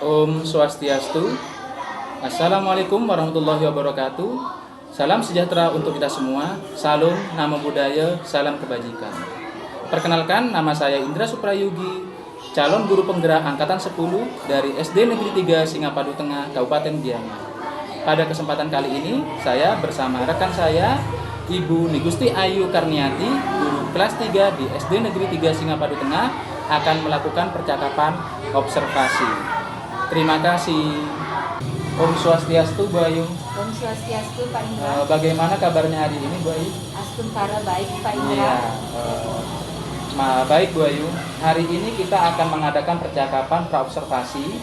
Om Swastiastu. Assalamualaikum warahmatullahi wabarakatuh. Salam sejahtera untuk kita semua. Salam, nama budaya, salam kebajikan. Perkenalkan, nama saya Indra Suprayugi, calon guru penggerak angkatan 10 dari SD Negeri 3 Singapadu Tengah, Kabupaten Gianyar. Pada kesempatan kali ini, saya bersama rekan saya, Ibu Nigusti Ayu Karniati, guru kelas 3 di SD Negeri 3 Singapadu Tengah, akan melakukan percakapan observasi. Terima kasih. Om Swastiastu, Bu Ayu. Om Swastiastu, Pak Indra. Bagaimana kabarnya hari ini, Bu Ayu? Astunkara baik, Pak Indra. Iya. Baik, Bu Ayu. Hari ini kita akan mengadakan percakapan praobservasi.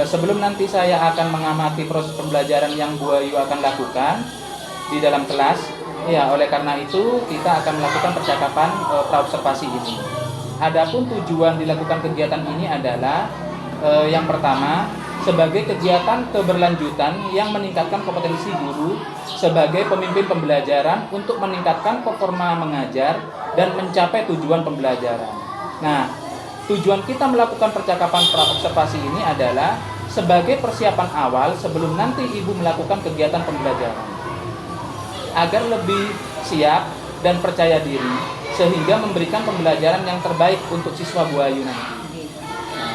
Sebelum nanti saya akan mengamati proses pembelajaran yang Bu Ayu akan lakukan di dalam kelas. Ya, oleh karena itu kita akan melakukan percakapan praobservasi ini. Adapun tujuan dilakukan kegiatan ini adalah yang pertama, sebagai kegiatan keberlanjutan yang meningkatkan kompetensi guru sebagai pemimpin pembelajaran untuk meningkatkan performa mengajar dan mencapai tujuan pembelajaran. Nah, tujuan kita melakukan percakapan praobservasi ini adalah sebagai persiapan awal sebelum nanti Ibu melakukan kegiatan pembelajaran, agar lebih siap dan percaya diri sehingga memberikan pembelajaran yang terbaik untuk siswa Bu Ayu nanti.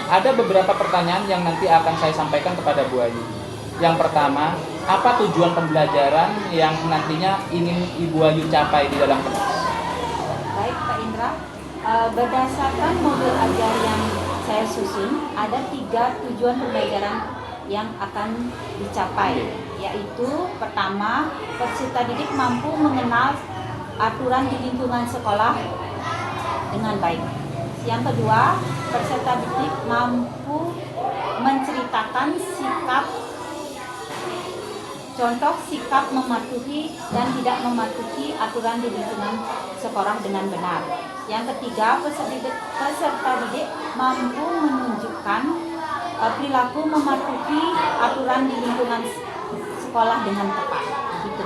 Ada beberapa pertanyaan yang nanti akan saya sampaikan kepada Bu Ayu. Yang pertama, apa tujuan pembelajaran yang nantinya ingin Ibu Ayu capai di dalam kelas? Baik, Pak Indra. Berdasarkan modul ajar yang saya susun, ada 3 tujuan pembelajaran yang akan dicapai, yaitu pertama, peserta didik mampu mengenal aturan di lingkungan sekolah dengan baik. Yang kedua, peserta didik mampu menceritakan contoh sikap mematuhi dan tidak mematuhi aturan di lingkungan sekolah dengan benar. Yang ketiga, peserta didik mampu menunjukkan perilaku mematuhi aturan di lingkungan sekolah dengan tepat. Gitu.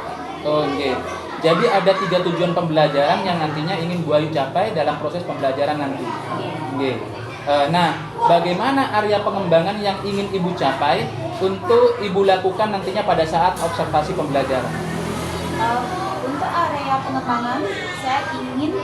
Oke. Jadi ada 3 tujuan pembelajaran yang nantinya ingin Bu Ayu capai dalam proses pembelajaran nanti. Oke. Nah, bagaimana area pengembangan yang ingin Ibu capai untuk Ibu lakukan nantinya pada saat observasi pembelajaran? Untuk area pengembangan, saya ingin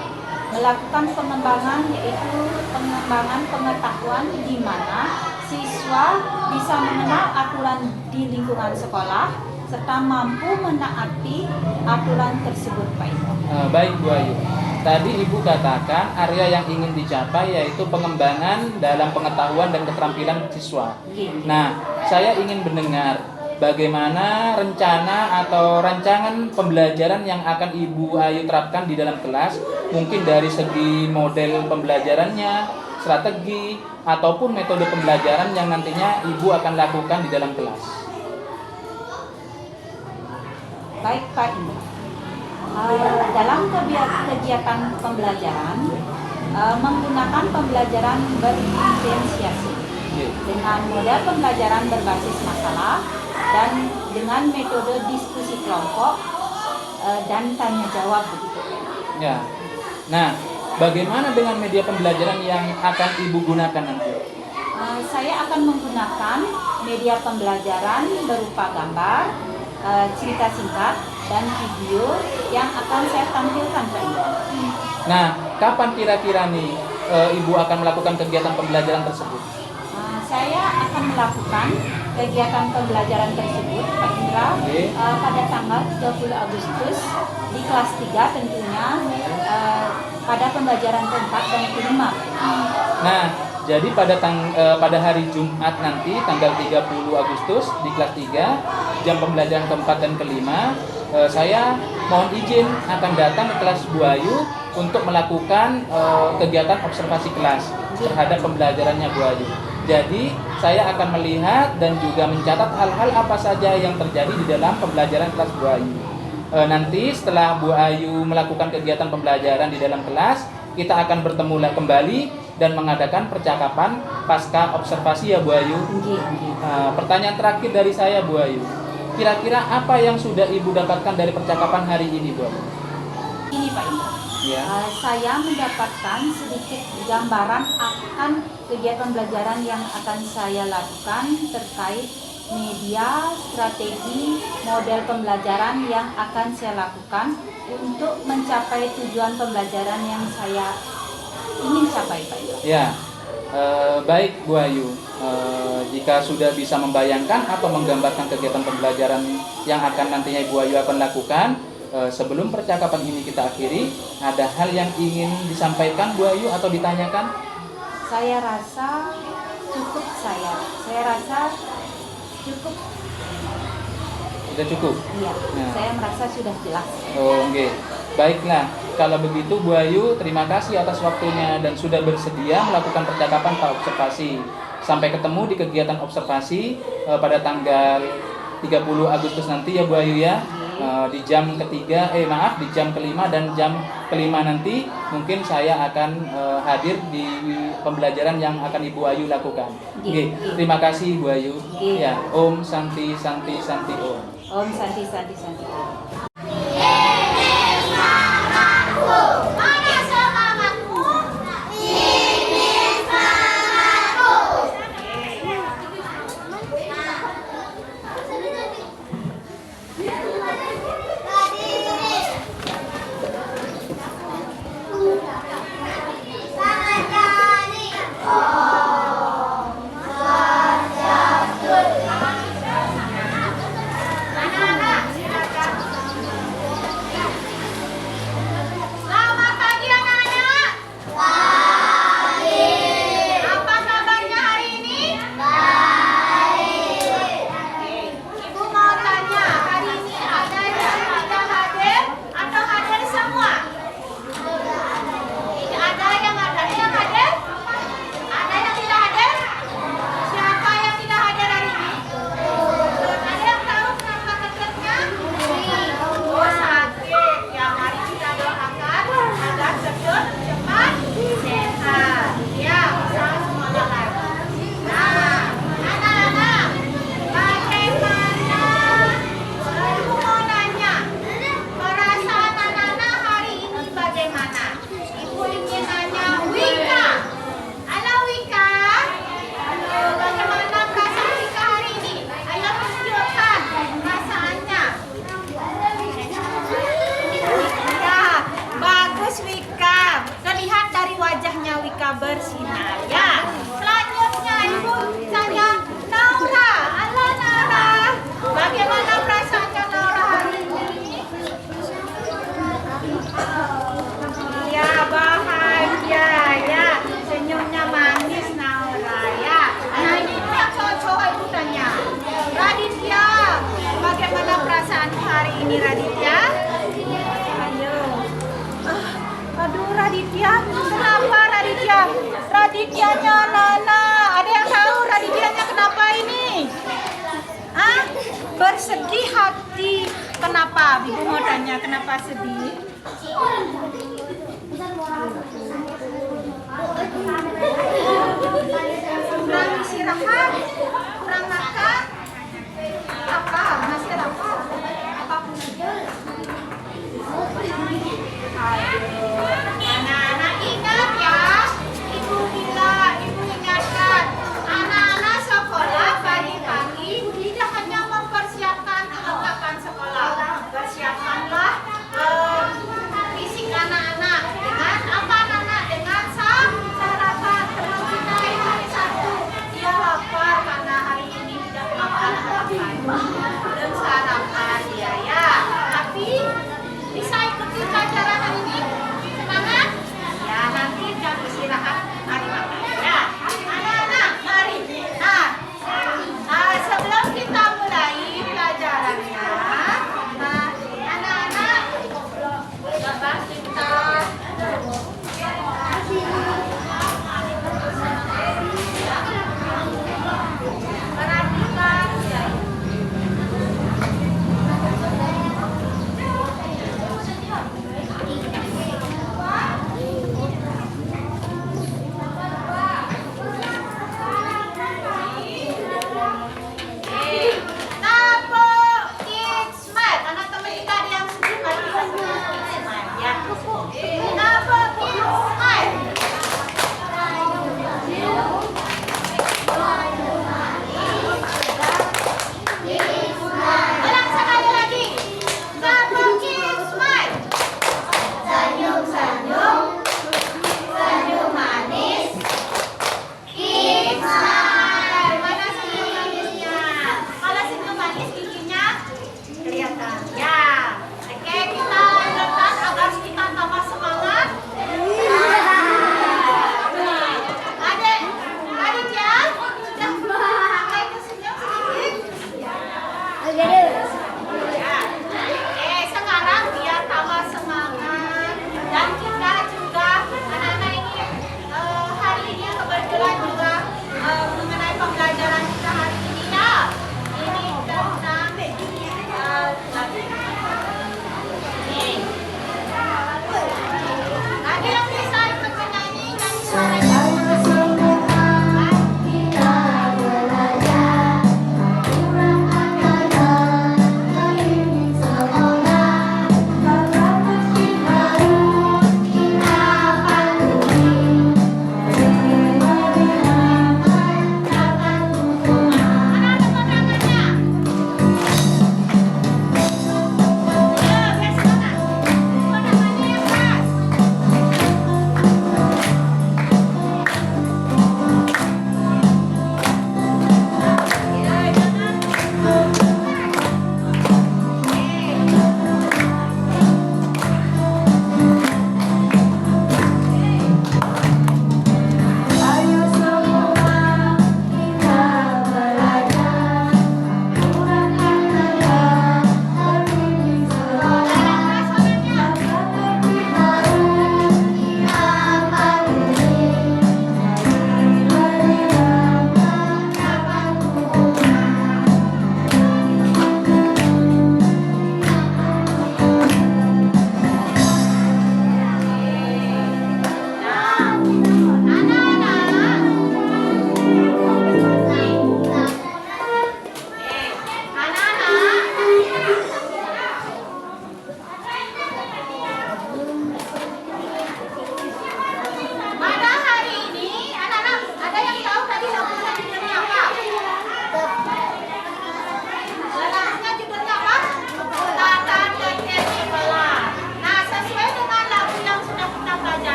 melakukan pengembangan, yaitu pengembangan pengetahuan di mana siswa bisa mengenal aturan di lingkungan sekolah serta mampu menaati aturan tersebut, Pak Ibu. Baik, Bu Ayu. Tadi Ibu katakan area yang ingin dicapai yaitu pengembangan dalam pengetahuan dan keterampilan siswa. Nah, saya ingin mendengar bagaimana rencana atau rancangan pembelajaran yang akan Ibu Ayu terapkan di dalam kelas, mungkin dari segi model pembelajarannya, strategi, ataupun metode pembelajaran yang nantinya Ibu akan lakukan di dalam kelas. Baik, Pak Indra. Dalam kegiatan pembelajaran, menggunakan pembelajaran berdiferensiasi dengan model pembelajaran berbasis masalah dan dengan metode diskusi kelompok dan tanya jawab begitu. Ya. Nah, bagaimana dengan media pembelajaran yang akan Ibu gunakan nanti? Saya akan menggunakan media pembelajaran berupa gambar, cerita singkat, dan video yang akan saya tampilkan, Pak Indra. Nah, kapan kira-kira nih Ibu akan melakukan kegiatan pembelajaran tersebut? Saya akan melakukan kegiatan pembelajaran tersebut, Pak Indra, pada tanggal 30 Agustus di kelas 3 tentunya, pada pembelajaran keempat dan kelima. Nah, jadi pada hari Jumat nanti tanggal 30 Agustus di kelas 3 jam pembelajaran keempat dan kelima, saya mohon izin akan datang ke kelas Bu Ayu untuk melakukan kegiatan observasi kelas terhadap pembelajarannya Bu Ayu. Jadi saya akan melihat dan juga mencatat hal-hal apa saja yang terjadi di dalam pembelajaran kelas Bu Ayu. Nanti setelah Bu Ayu melakukan kegiatan pembelajaran di dalam kelas, kita akan bertemu kembali dan mengadakan percakapan pasca observasi ya Bu Ayu. Pertanyaan terakhir dari saya Bu Ayu, kira-kira apa yang sudah Ibu dapatkan dari percakapan hari ini Bu Ayu? Ini Pak Indra. Ya. Saya mendapatkan sedikit gambaran akan kegiatan pembelajaran yang akan saya lakukan terkait media, strategi, model pembelajaran yang akan saya lakukan untuk mencapai tujuan pembelajaran yang saya ingin capai, Pak Ibu. Ya, baik Bu Ayu. Jika sudah bisa membayangkan atau menggambarkan kegiatan pembelajaran yang akan nantinya Bu Ayu akan lakukan, sebelum percakapan ini kita akhiri, ada hal yang ingin disampaikan Bu Ayu atau ditanyakan? Saya rasa cukup Saya rasa cukup. Sudah cukup? Iya, Nah. saya merasa sudah jelas. Oh, oke. Baiklah, kalau begitu Bu Ayu, terima kasih atas waktunya dan sudah bersedia melakukan percakapan praobservasi. Sampai ketemu di kegiatan observasi pada tanggal 30 Agustus nanti ya Bu Ayu ya. Di jam ketiga, di jam kelima dan jam kelima nanti mungkin saya akan hadir di pembelajaran yang akan Ibu Ayu lakukan. Oke, terima kasih Bu Ayu. Ya, Om Santi Santi Santi Om. Om Santi Santi Santi. Selamat pagi anak-anak. Apa kabarnya hari ini? Ibu mau tanya, hari ini ada yang tidak hadir atau hadir semua? Ada yang hadir? Ada yang tidak hadir? Siapa yang tidak hadir hari ini? Ada yang tahu kenapa terkejutnya? Oh, sakit. Ya, mari kita doakan agar segera cepat sehat. Ya, usaha semuanya lagi. Nah, anak-anak, bagaimana? Ibu mau nanya, perasaan anak-anak hari ini bagaimana? Ibu ingin nanya Wika. Halo Wika. Halo, bagaimana perasaan Wika hari ini? Ayo tunjukkan perasaannya. Ya, bagus Wika. Terlihat dari wajahnya Wika bersinar. Ya, selanjutnya Ibu saya Naura. Halo Naura. Bagaimana perasaannya Naura hari ini? Ya, bahagia ya. Senyumnya manis Naura ya. Nah, ini yang cowok-cowok Ibu tanya. Raditya, bagaimana perasaan hari ini Raditya? Ayo. Aduh Raditya, kenapa Raditya? Radityanya Nana, ada yang tahu Radityanya kenapa ini? Hah? Bersedih hati. Kenapa? Ibu mau tanya kenapa sedih? Kurang istirahat? Kurang makan? Apa? Masih lapar? Apapun itu. Aduh, anak-anak ingat ya, Ibu ingatkan, anak-anak sekolah pagi-pagi tidak hanya mempersiapkan kapan sekolah, persiapkanlah fisik anak-anak dengan apa anak-anak dengan sarapan. Teman kita ini hari Sabtu dia lapar karena hari ini tidak makan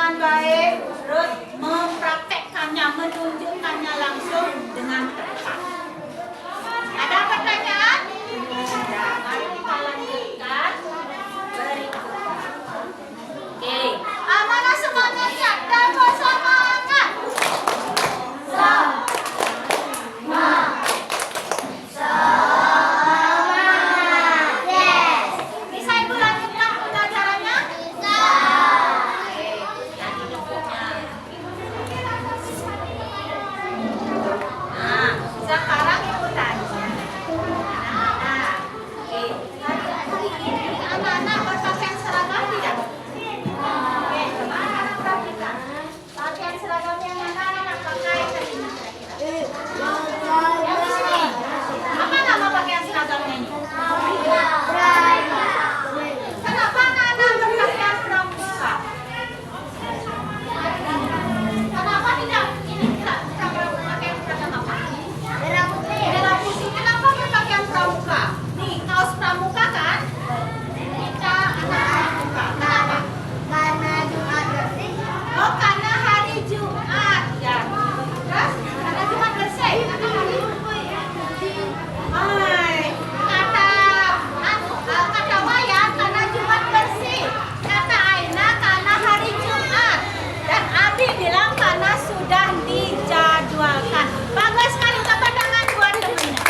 dengan baik, terus mempraktekkannya, menunjukkannya langsung dengan tepat. Ada pertanyaan? Ya, mari kita lanjutkan berikutnya. Oke, mana semangatnya? Dan bersemangat. Bisa Ibu lanjutkan pembelajarannya? Oke, jadi bukunya. Nah, sekarang Ibu tanya. Anak-anak, oke, hari ini anak-anak berpakaian seragam tidak? Oke, coba anak perhatikan. Pakaian seragam yang mana anak pakai hari ini kira-kira? Yang di sini. Apa nama pakaian seragamnya ini? Kenapa anak-anak berpakaian pramuka? Kenapa tidak? Ini tidak pakaian seragam apa? Merah putih. Kenapa berpakaian pramuka? Nih, kaos pramuka kan? Kita anak pramuka. Kenapa? Oh, karena hari Jumat. Ya. Terus, karena Jumat bersih. Karena hari kata Maya karena Jumat bersih. Kata Aina karena hari Jumat. Dan Abi bilang karena sudah dijadwalkan. Bagus sekali, tepuk tangan buat temennya.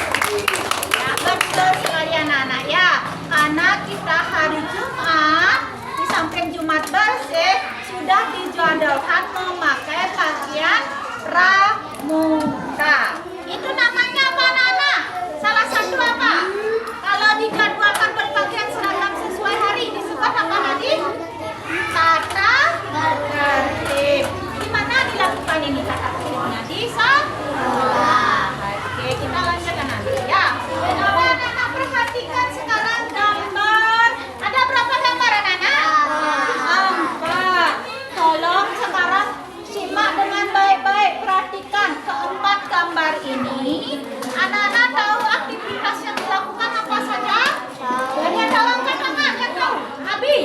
Ya, betul sekali anak-anak ya. Karena kita hari Jumat, di samping Jumat bersih, sudah dijadwalkan memakai pakaian pramuka. Itu namanya apa anak-anak? Salah satu apa? Kalau dijadwalkan berpakaian seragam sesuai hari disebut apa tadi? Tata tertib. Di mana dilakukan ini tata tertibnya? Di sekolah. Oke, kita lanjutkan nanti ya. Coba anak-anak perhatikan sekarang gambar. Ada berapa gambar anak-anak? 4. Tolong sekarang simak dengan baik-baik. Perhatikan keempat gambar ini. Anak-anak tahu aktivitas yang dilakukan apa saja? Ada yang tahu angkat tangan, yang tahu? Abi.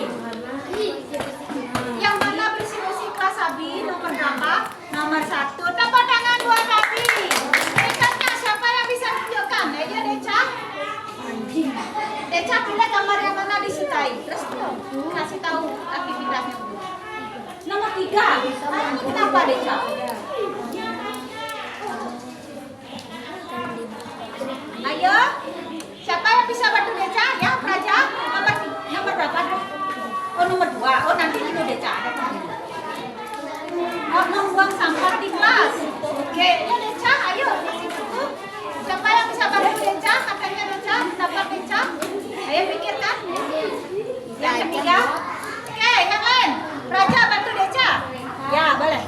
Yang mana bersih-bersih kelas Abi? Nomor berapa? Nomor 1. Tepuk tangan buat Abi. Decanya siapa yang bisa tunjukkan? Ayo Deca. Deca pilih gambar yang mana disukai. Terus kasih tahu aktivitasnya. Nomor 3. Ini kenapa Deca? Ayo, siapa yang bisa bantu Deca? Ya, Praja. Nomor berapa? Oh, nomor 2. Oh, nanti itu Deca ada tadi. Oh, membuang sampah di kelas. Oke, ya Deca, ayo. Siapa yang bisa bantu Deca? Katanya Deca, dapat Deca. Ayo pikirkan. Yang ketiga. Oke, yang lain. Praja bantu Deca. Ya, boleh.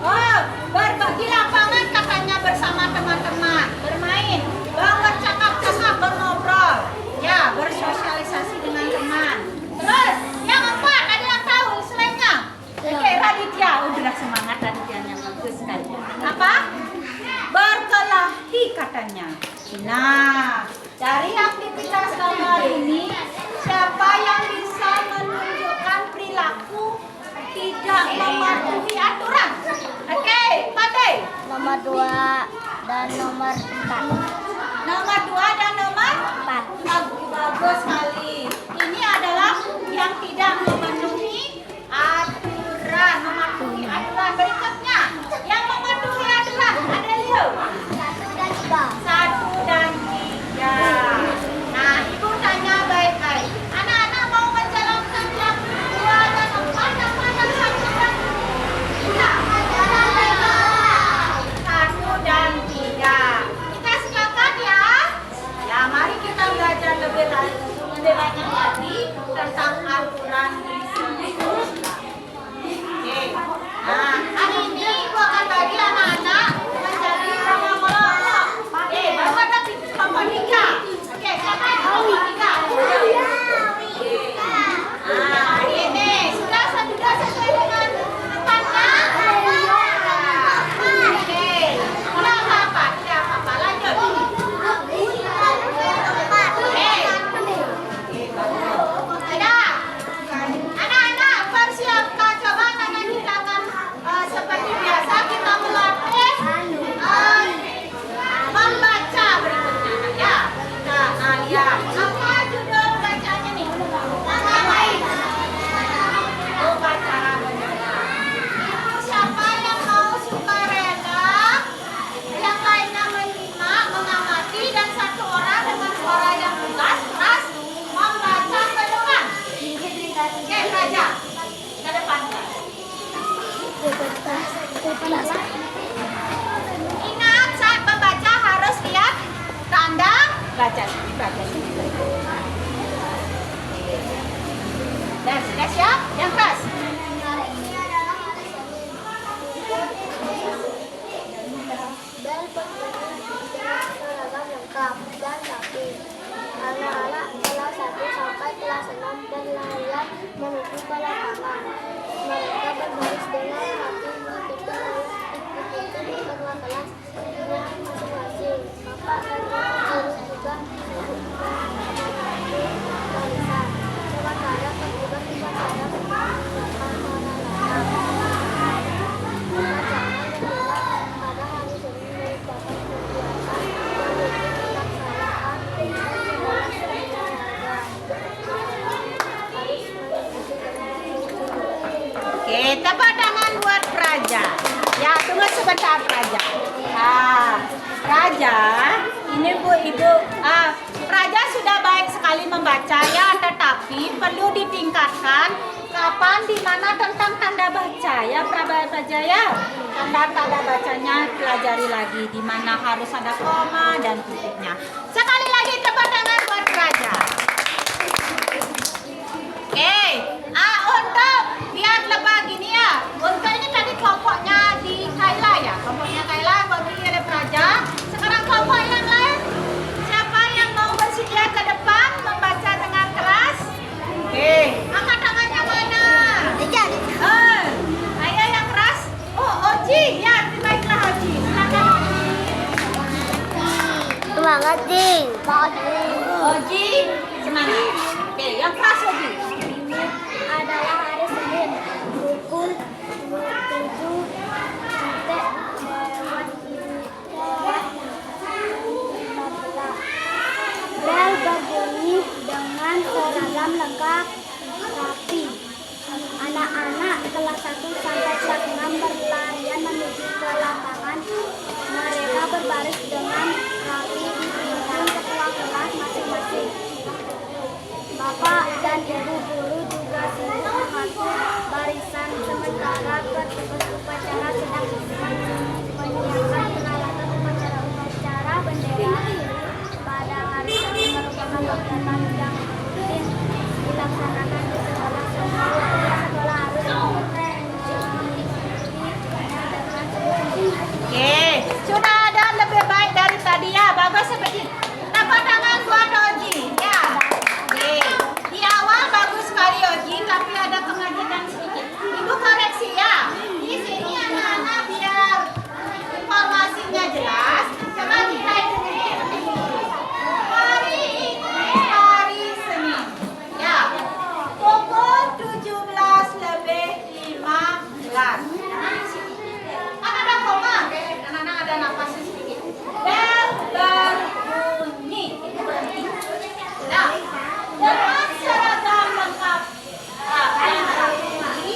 Oh, berbagi lapangan katanya bersama teman-teman, bermain, bercakap-cakap, berngobrol, ya, bersosialisasi dengan teman. Terus, yang 4, ada yang tahu selainnya? Oke, Raditya, udah semangat Radityanya, bagus sekali. Apa? Berkelahi katanya. Nah, dari aktivitas gambar ini, siapa yang bisa menunjukkan perilaku tidak mematuhi aturan? Oke, Pandai. Nomor 2 dan nomor 4. Nomor 2 dan nomor 4. Bagus sekali. Ini adalah yang tidak memenuhi aturan. Mematuhi aturan. Berikutnya, yang mematuhi aturan. Ada Leo. 1 dan 3. Nah, Ibu tanya baik-baik. Anak-anak mau menjalankan yang 2 dan 4 apa yang 1 dan 3? 1 dan 3. Kita sepakat ya? Ya, mari kita belajar lebih banyak lagi tentang aturan di sini. Ingat saat membaca harus lihat tanda Baca sini. dan sudah siap? Yang keras. Bel berbunyi dengan seragam lengkap dan rapi. Anak-anak kelas 1 sampai kelas 6 berlayar menuju ke lapangan. Mereka berbaris dengan rapi mengikuti di kedua kelasnya masing-masing. Bapak dan guru juga barisan. Sementara petugas upacara menyiapkan peralatan. Rancangan digelar pada hari Senin merupakan kegiatan yang rutin dilaksanakan di sekolah senior warga. Harus mengikuti dengan Oke, tepuk tangan buat Praja. Ya, tunggu sebentar Praja. Praja, ini Bu Ibu. Praja sudah baik sekali membaca ya, tetapi perlu ditingkatkan kapan, di mana tentang tanda baca ya, Praja ya. Tanda bacanya pelajari lagi, di mana harus ada koma dan titiknya. Sekali lagi tepuk tangan buat Praja. Oke, untuk biar lebih gini ya. Untuk ini tadi kelompoknya di Kaila ya, kelompoknya Kaila bagi oleh Praja. Sekarang kelompok yang lain, siapa yang mau bersedia ke depan membaca dengan keras? Oke, angkat tangannya mana? Ayo yang keras. Oh, Oji, ya, baiklah Oji. Silakan Oji. Semangat, Ding. Oji, semangat. Oke, yang keras Oji. Adalah hari Senin pukul 7 sampai lewat 15. Bel berbunyi dengan seragam lengkap rapi. Anak-anak kelas 1 sampai kelas 6 berlarian menuju ke lapangan. Mereka berbaris dengan rapi di pintu ketua kelas masing-masing. Bapak dan ibu guru juga sibuk mengatur barisan, sementara petugas upacara sedang menyiapkan peralatan upacara bendera. Pada hari Senin merupakan kegiatan yang rutin dilaksanakan di sekolah. Semua sekolah harus Oke, sudah ada lebih baik dari tadi ya. Bagus seperti tepuk tangan buat Oji. Ya. Oke. Di awal bagus sekali Oji, tapi ada kemajuan sedikit. Ibu koreksi ya. Di sini anak-anak biar informasinya jelas. Coba kita dengerin. Hari ini hari Senin. Ya. Pukul 17:15. Kan ada koma, anak-anak ada napasnya sedikit. Bel berbunyi, itu berhenti. Nah, dengan seragam lengkap yang rapi,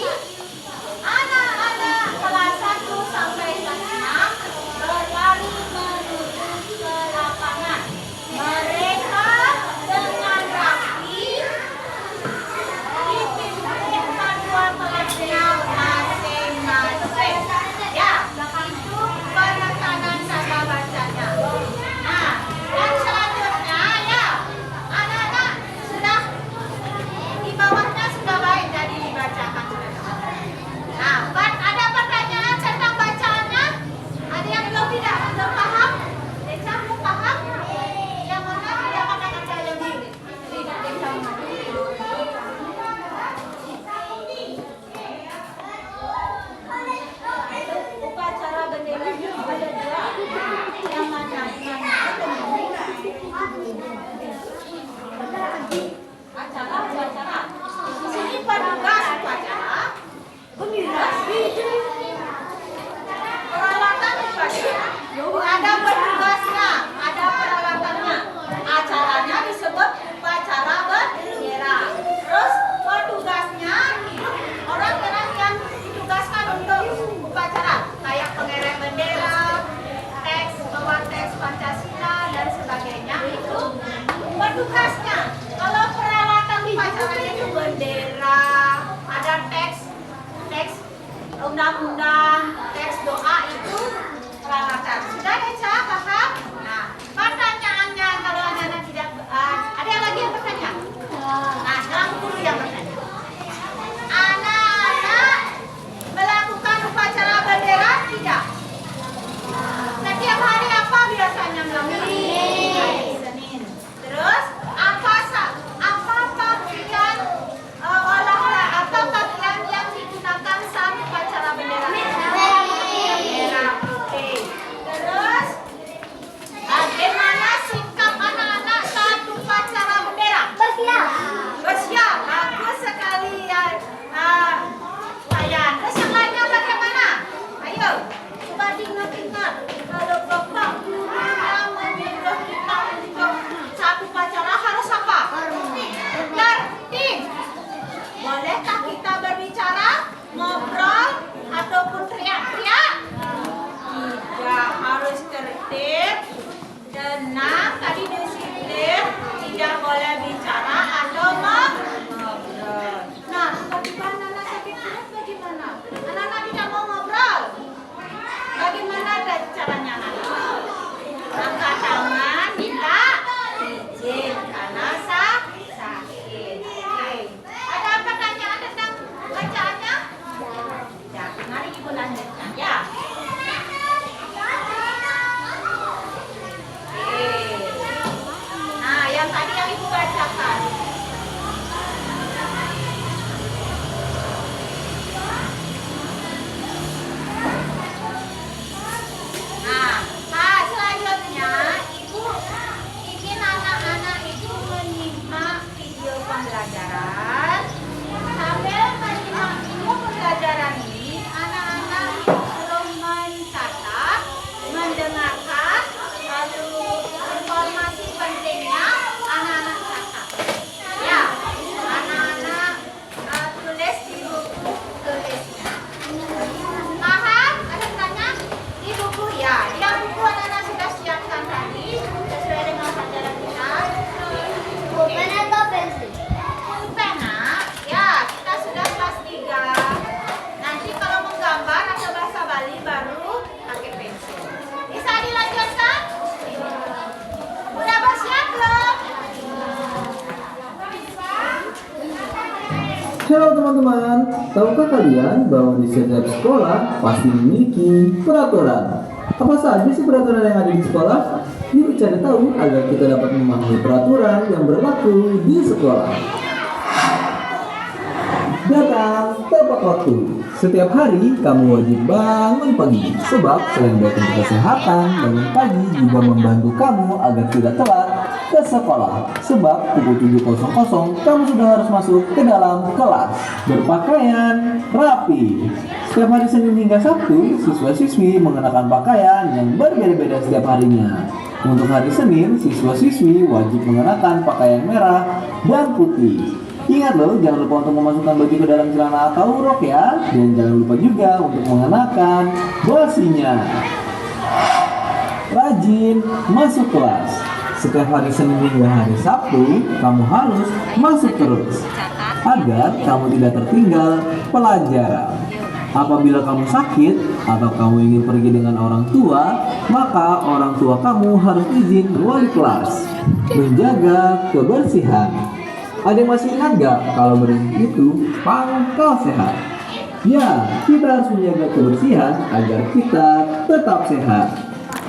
anak-anak kelas 1 sampai kelas 6 berlari menuju ke lapangan. Mereka dengan rapi dipimpin kedua kelasnya masing-masing. Ya, itu penekanan tanda bacanya. Nah, dan selanjutnya ya, anak-anak sudah di bawahnya sudah baik jadi dibacakan sudah. Nah, ada pertanyaan tentang bacaannya? Ada yang belum paham? Deca belum paham? Yang mana tidak katakan saya lebih? Tidak, Deca upacara benderanya ada dua. Yang mana? Acara. Di sini petugas upacara. Peralatan upacara. Ada petugasnya, ada peralatannya. Acaranya disebut upacara bendera. Terus petugasnya orang-orang yang ditugaskan untuk upacara kayak pengerek bendera, bawa teks Pancasila dan sebagainya, itu petugasnya. Kalau peralatan upacaranya itu bendera, ada teks undang-undang, teks doa Halo teman-teman, tahukah kalian bahwa di setiap sekolah pasti memiliki peraturan? Apa saja sih peraturan yang ada di sekolah? Yuk cari tahu agar kita dapat memahami peraturan yang berlaku di sekolah. Datang tepat waktu. Setiap hari kamu wajib bangun pagi, sebab selain baik untuk kesehatan, bangun pagi juga membantu kamu agar tidak telat ke sekolah. Sebab pukul 7.00 kamu sudah harus masuk ke dalam kelas, berpakaian rapi. Setiap hari Senin hingga Sabtu, siswa-siswi mengenakan pakaian yang berbeda-beda setiap harinya. Untuk hari Senin, siswa-siswi wajib mengenakan pakaian merah dan putih. Ingat loh, jangan lupa untuk memasukkan baju ke dalam celana atau rok ya. Dan jangan lupa juga untuk mengenakan basinya. Rajin masuk kelas. Setiap hari Senin hingga hari Sabtu, kamu harus masuk terus agar kamu tidak tertinggal pelajaran. Apabila kamu sakit atau kamu ingin pergi dengan orang tua, maka orang tua kamu harus izin wali kelas. Menjaga kebersihan. Ada yang masih ingat gak kalau bersih itu pangkal sehat? Ya, kita harus menjaga kebersihan agar kita tetap sehat.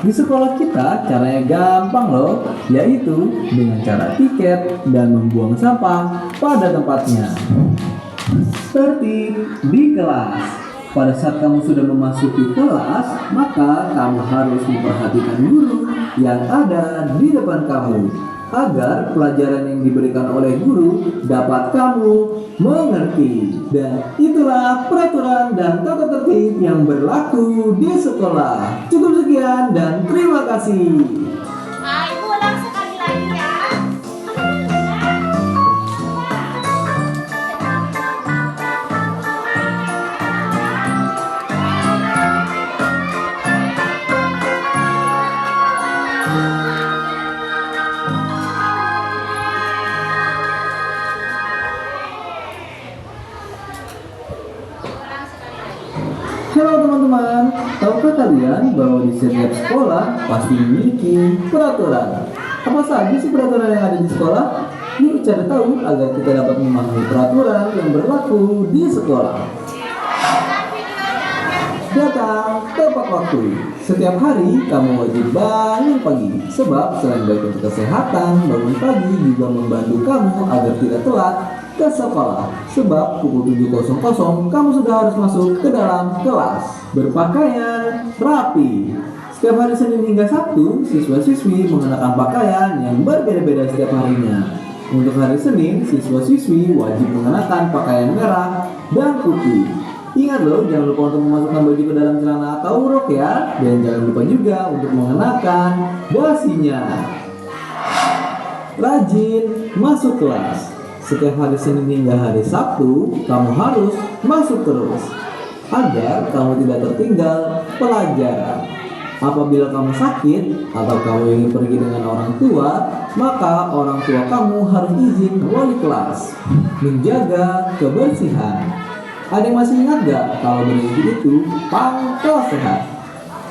Di sekolah kita caranya gampang loh, yaitu dengan cara tiket dan membuang sampah pada tempatnya. Tertib di kelas. Pada saat kamu sudah memasuki kelas, maka kamu harus memperhatikan guru yang ada di depan kamu, agar pelajaran yang diberikan oleh guru dapat kamu mengerti. Dan itulah peraturan dan tata tertib yang berlaku di sekolah. Cukup sekian dan terima kasih. Ibu ulang sekali lagi ya. Halo teman-teman, tahukah kalian bahwa di setiap sekolah pasti memiliki peraturan? Apa saja sih peraturan yang ada di sekolah? Yuk cari tahu agar kita dapat memahami peraturan yang berlaku di sekolah. Datang tepat waktu. Setiap hari kamu wajib bangun pagi, sebab selain baik untuk kesehatan, bangun pagi juga membantu kamu agar tidak telat ke sekolah. Sebab pukul 7.00 kamu sudah harus masuk ke dalam kelas, berpakaian rapi. Setiap hari Senin hingga Sabtu, siswa-siswi mengenakan pakaian yang berbeda-beda setiap harinya. Untuk hari Senin, siswa-siswi wajib mengenakan pakaian merah dan putih. Ingat loh, jangan lupa untuk memasukkan baju ke dalam celana atau rok ya. Dan jangan lupa juga untuk mengenakan dasinya. Rajin masuk kelas. Setiap hari Senin hingga hari Sabtu, kamu harus masuk terus agar kamu tidak tertinggal pelajaran. Apabila kamu sakit atau kamu ingin pergi dengan orang tua, maka orang tua kamu harus izin wali kelas. Menjaga kebersihan. Ada yang masih ingat gak kalau bersih itu pangkal sehat?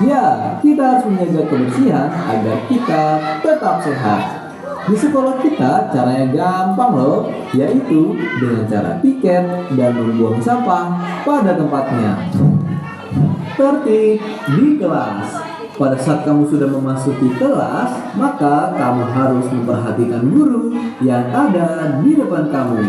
Ya, kita harus menjaga kebersihan agar kita tetap sehat. Di sekolah kita caranya gampang loh, yaitu dengan cara tiket dan membuang sampah pada tempatnya. Tertib di kelas. Pada saat kamu sudah memasuki kelas, maka kamu harus memperhatikan guru yang ada di depan kamu,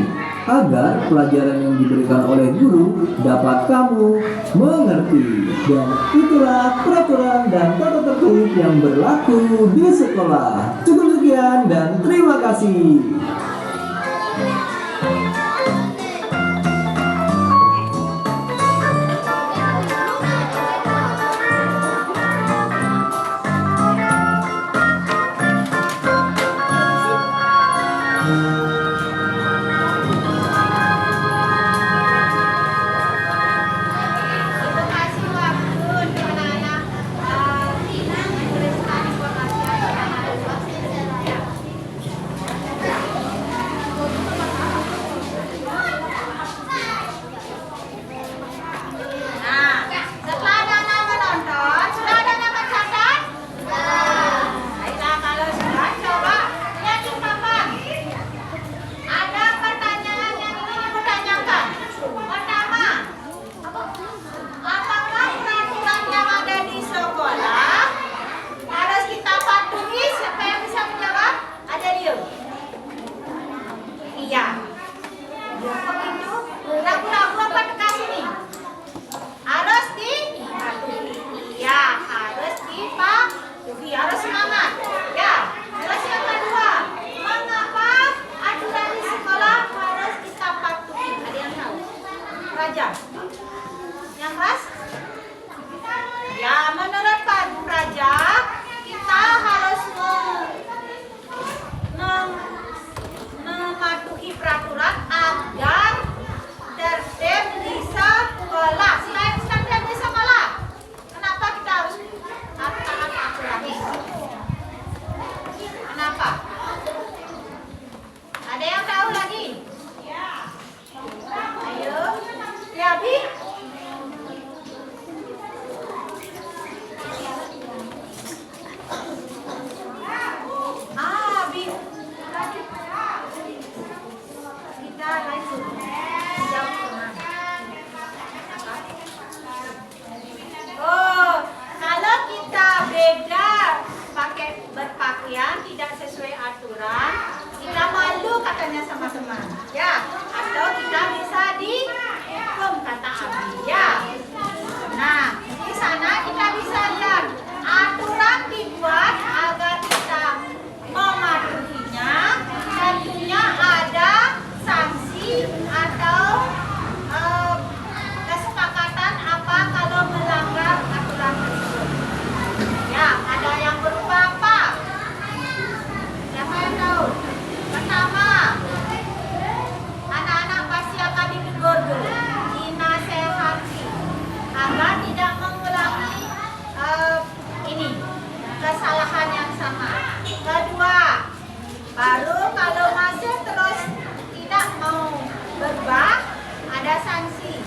agar pelajaran yang diberikan oleh guru dapat kamu mengerti. Dan itulah peraturan dan tata tertib yang berlaku di sekolah. Cukup sekian dan terima kasih. Terima kasih waktu untuk anak-anak menuliskan informasi yang ada di Yang keras? Ya, menurut Pak Praja, kita harus mematuhi peraturan agar tertib di sekolah. Selain tertib di sekolah, kenapa kita harus taat aturan? Kenapa? Ada yang tahu lagi? Ayo, ya Bi. Bi. Kita lanjut. Jauh kemana? Oh, kalau kita beda berpakaian tidak sesuai aturan, kita malu katanya sama teman, ya. Atau kita bisa dihukum kata Abi, ya. Nah, di sana kita bisa lihat aturan dibuat agar kita mematuhinya. Tentunya ada sanksi atau kesepakatan apa kalau melanggar aturan tersebut. Ya, ada yang berupa apa? Siapa yang tahu? Pertama, anak-anak pasti akan ditegur dulu, dinasehati agar tidak mengulangi kesalahan yang sama. Kedua, baru kalau masih terus tidak mau berubah, ada sanksi.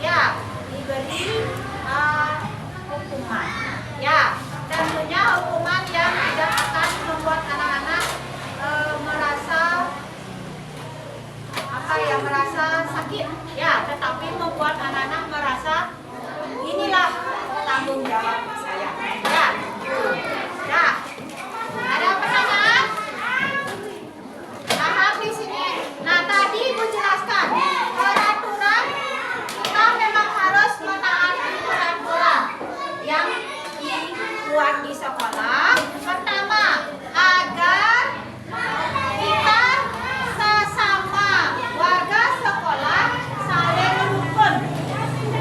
Ya, diberi hukuman. Ya, tentunya hukuman yang tidak akan membuat anak-anak merasa sakit. Ya, tetapi membuat anak-anak merasa inilah tanggung jawab saya. Ya. Ya. Ada pertanyaan? Tahap di sini. Nah, tadi Ibu jelaskan peraturan kita memang harus menaati peraturan yang dibuat di sekolah. Pertama, agar kita sesama warga sekolah saling rukun.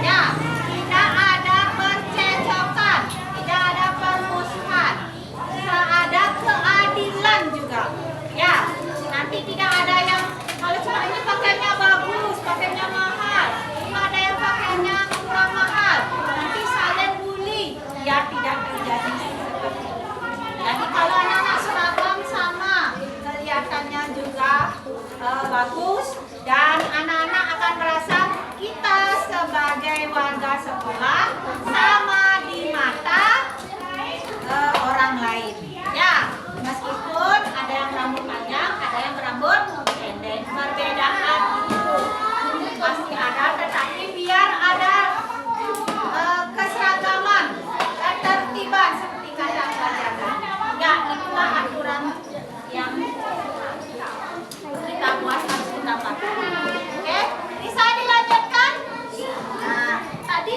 Ya, tidak ada percecokan, tidak ada permusuhan, ada keadilan juga. Ya, nanti tidak ada yang kalau cuma ini pakainya bagus, pakainya mahal, ini ada yang pakainya kurang mahal, nanti saling bully. Ya, tidak terjadi seperti itu. Jadi kalau anak-anak seragam sama, kelihatannya juga bagus, dan anak-anak akan merasa kita sebagai warga sekolah sama di mata orang lain. Ya, meskipun ada yang rambut panjang, ada yang rambut pendek, perbedaan itu pasti ada, tetapi biar ada keseragaman, ketertiban seperti kata pelajaran. Ya, itulah aturan yang kita buat, harus kita patuhi. Oke, bisa dilanjutkan? Nah, tadi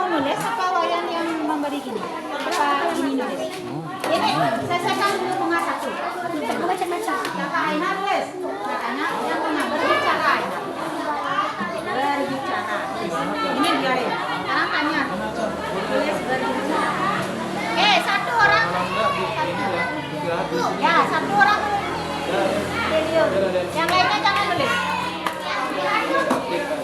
mau nulis apa Wayan yang memberi gini? Apa ini nulis? Ini selesaikan dulu bunga satu. Macam-macam. Kakak Aina nulis. Katanya yang mana berbicara Aina. Berbicara. Ini biarin. Sekarang tanya. Tulis berbicara. Satu orang. Ya, satu orang. Yang lainnya jangan nulis.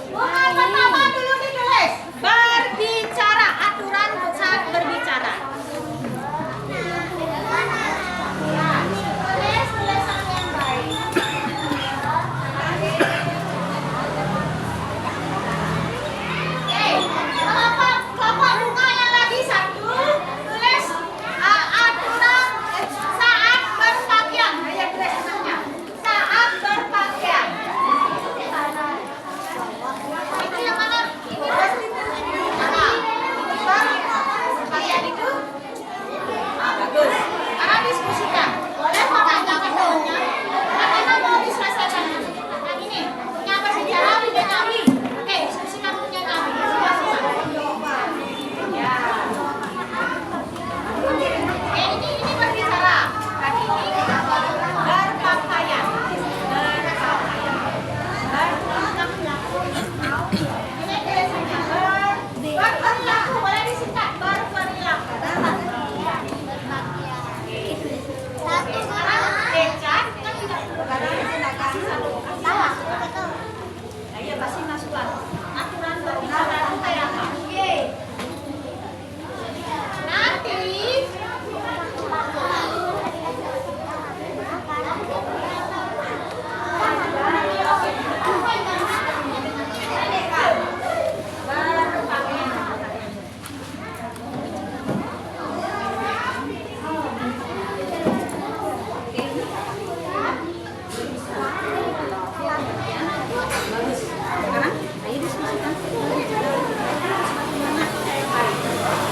Bunga pertama dulu ditulis. Berbicara, aturan saat berbicara. Tulis tulisan yang baik. Kelompok bunga yang lagi satu, tulis aturan saat berpakaian. Ayo tulis namanya. Saat berpakaian. Itu yang mana? Ini pasti pakaian itu. Bagus. Sekarang diskusikan. Boleh pakai ketemunya. Karena mau diselesaikan. Nah ini punya berbicara punya kami. Oke, diskusikan punya kami. Ya. Ini berbicara. Tadi ini berpakaian. Berperilaku, boleh disingkat. Berperilaku. Sekarang Ecan kan tidak perlu kasih satu tahu. Ayo kasih masukan. Aturan berbicara itu kayak apa? Nanti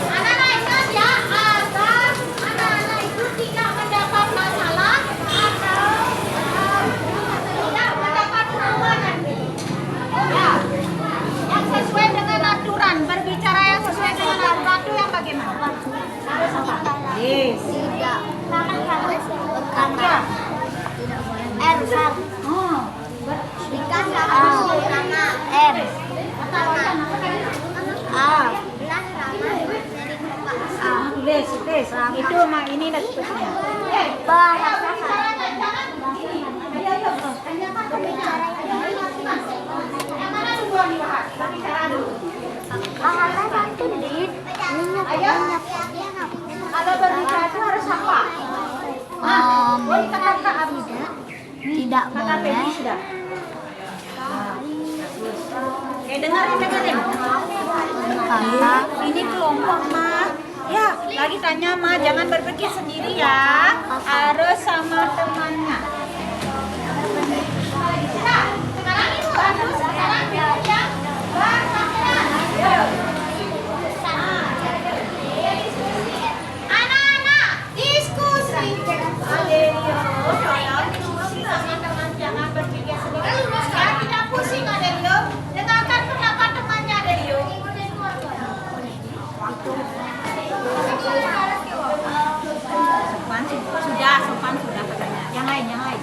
anak-anak ingat ya, agar anak-anak itu tidak mendapat masalah atau tidak mendapat trauma nanti. Ya, yang sesuai dengan aturan, berbicara yang sesuai dengan aturan itu yang bagaimana? Harus apa? Yes. Tidak. Ya. Besar. Oh. Ikan sama R. A. Tulis. Itu mah ini dan seterusnya. Bahasa Yang mana duluan dibahas? Berbicara dulu. bahasa itu dit. Ayo. Kalau berbicara itu harus apa? Boleh kata Kak Abi. Tidak Kakak Pedi boleh. sudah. Oke, dengerin. Kata Ini kelompok mah. Ya, lagi tanya mah jangan berpikir sendiri ya. Harus sama temannya. Nah, sekarang Ibu harus sekarang yang berpakaian. Ayo. Anak-anak, diskusi. Adelio, tolong diskusi sama teman, jangan berpikir sendiri. Ya, tidak pusing Adelio. Dengarkan pendapat temannya Adelio. Sopan sudah katanya. Yang lain.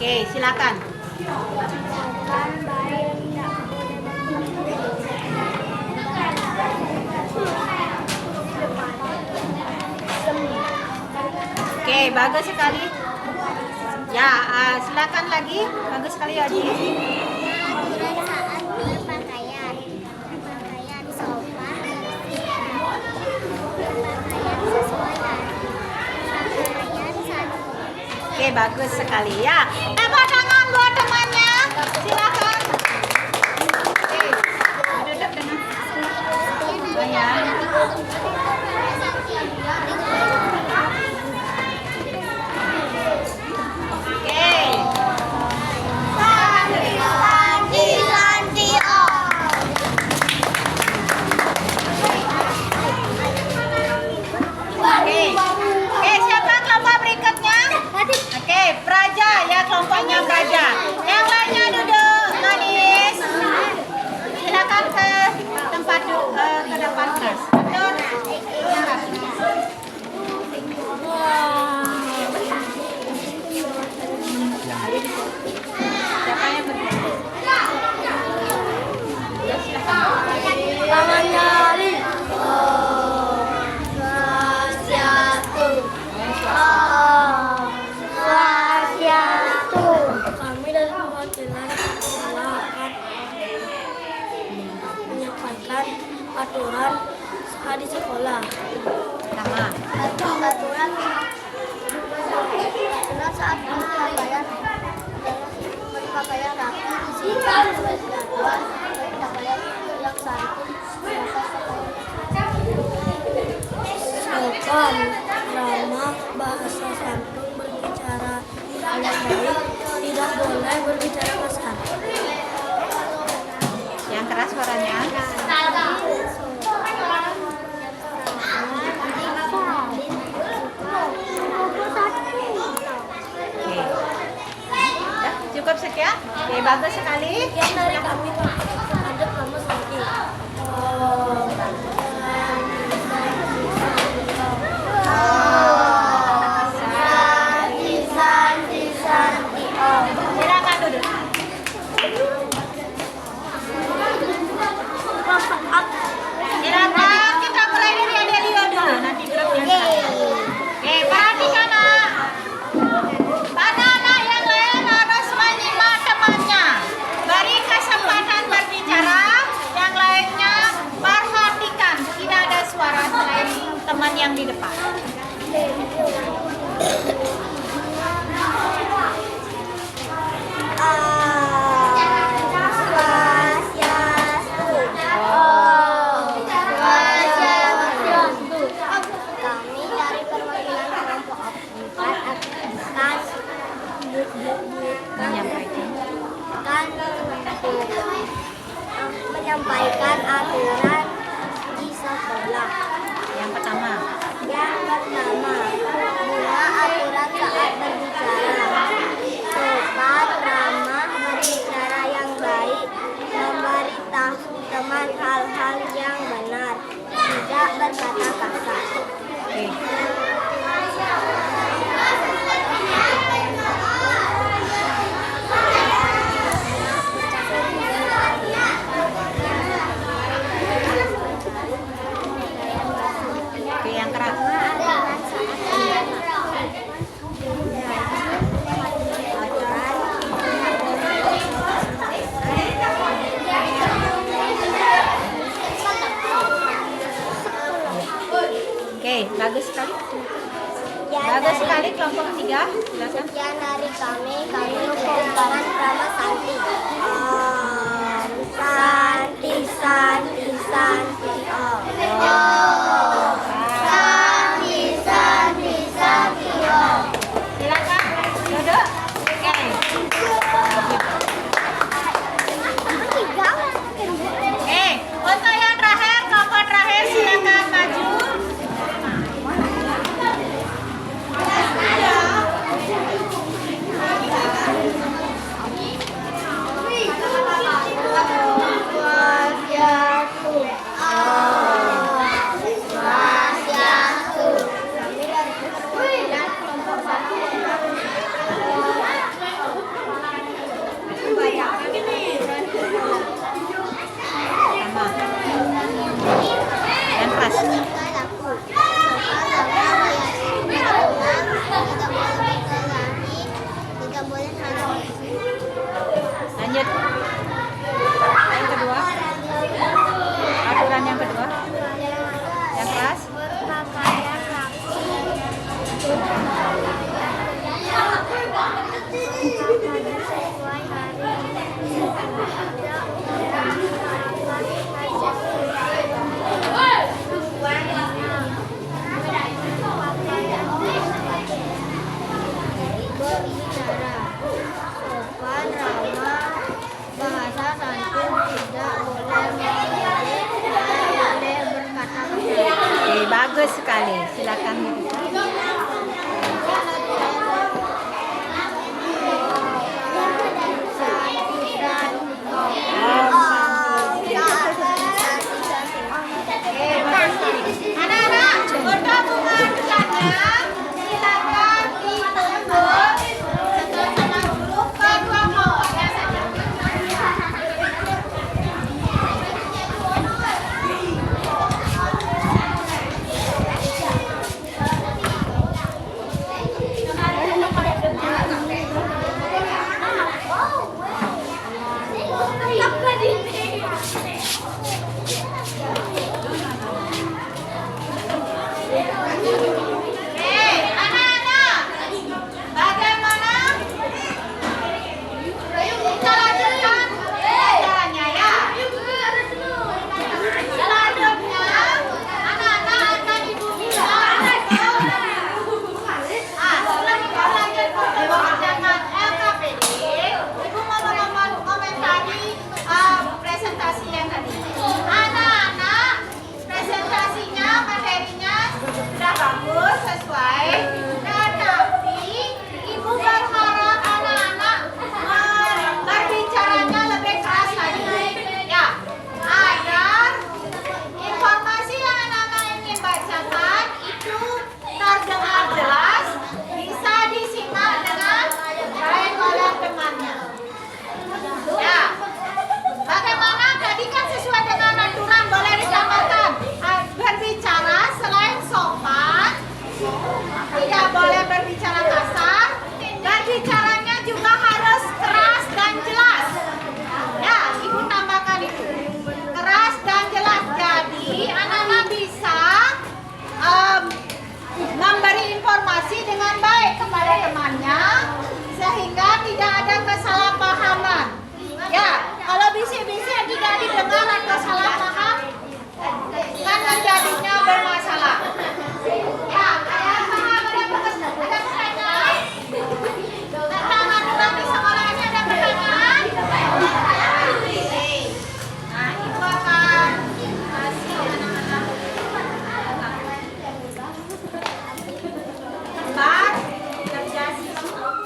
Oke, silakan. Sedangkan bayi tidak boleh Oke, bagus sekali. Ya, silakan lagi. Bagus sekali Adi. aturan saat berpakaian. Berpakaian sopan, berpakaian sesuai pakaian satu. Oke, bagus sekali ya. Tepuk tangan buat temannya. Silakan. Oke, duduk dengan ya. Oke. Oke. Siapa kelompok berikutnya? Oke, Praja ya, kelompoknya Praja. Yang lainnya duduk manis. Silakan ke tempat ke depan kelas. Betul. Siapa yang berdiri? Ya, silakan. Kami dari perwakilan sekolah akan menyampaikan aturan saat di sekolah. Pertama. Aturan saat berpakaian rapi, disiplin, berjadwal, berpakaian yang santun, sopan, ramah, bahasa santun, berbicara yang baik, tidak boleh berbicara kasar. Yang keras suaranya. Oke. Dah, cukup sekian. Oke, bagus sekali. Yang dari kami ada kamu Santi. Silakan duduk. Silakan kita mulai dari Adelio dulu. Nanti grupnya. Oke, perhatikan nak. Anak-anak yang lain harus menyimak temannya. Beri kesempatan berbicara. Yang lainnya perhatikan. Tidak ada suara selain teman yang di depan. Kami dari perwakilan kelompok 4 akan menyampaikan aturan di sekolah. Yang pertama. Yang pertama, mula aturan saat berbicara. Sopan, ramah, berbicara yang baik, memberitahu teman hal-hal yang benar, tidak berkata kasar. Oke. Oke, yang keras. Oke, bagus sekali. Bagus sekali kelompok 3. Silakan. Sekian dari kami perempuan Rama Santi. Santi, Santi, Santi, Santi, Santi, Santi, Silakan duduk. Oke. Untuk yang terakhir, kelompok terakhir silakan maju. berbicara. Sopan, ramah, bahasa santun, tidak boleh mengejek, tidak boleh berkata-kata. Oke, bagus sekali. Silakan. Anak-anak, perkampungan bercanda, silakan ditunggu setengah grup kedua kelompoknya saja. Anak-anak, bagaimana? Kita lanjutkan pelajarannya ya. Selanjutnya, anak-anak akan ibu bilang sebelum kita lanjut ke pekerjaan LKPD, ibu mau komentari presentasi yang tadi. Anak-anak, presentasinya, materinya sudah bagus, sesuai. Tetapi ibu berharap anak-anak berbicaranya lebih keras lagi, ya, agar informasi yang anak-anak ingin bacakan itu terdengar jelas, bisa disimak dengan baik oleh temannya. Ya, bagaimana tadi kan sesuai dengan aturan, boleh ditambahkan berbicara selain sopan, tidak boleh berbicara kasar, berbicaranya juga harus keras dan jelas. Ya, ibu tambahkan itu, keras dan jelas. Jadi anak-anak bisa memberi informasi dengan baik kepada temannya sehingga tidak ada kesalahpahaman. Ya, kalau bisik-bisik tidak didengar atau salah paham, kan menjadinya bermasalah. Ya, ada paham, ada pertanyaan? Tentang aturan di sekolah ini ada pertanyaan? Nah, ibu akan kasih anak-anak tempat kerja siswa.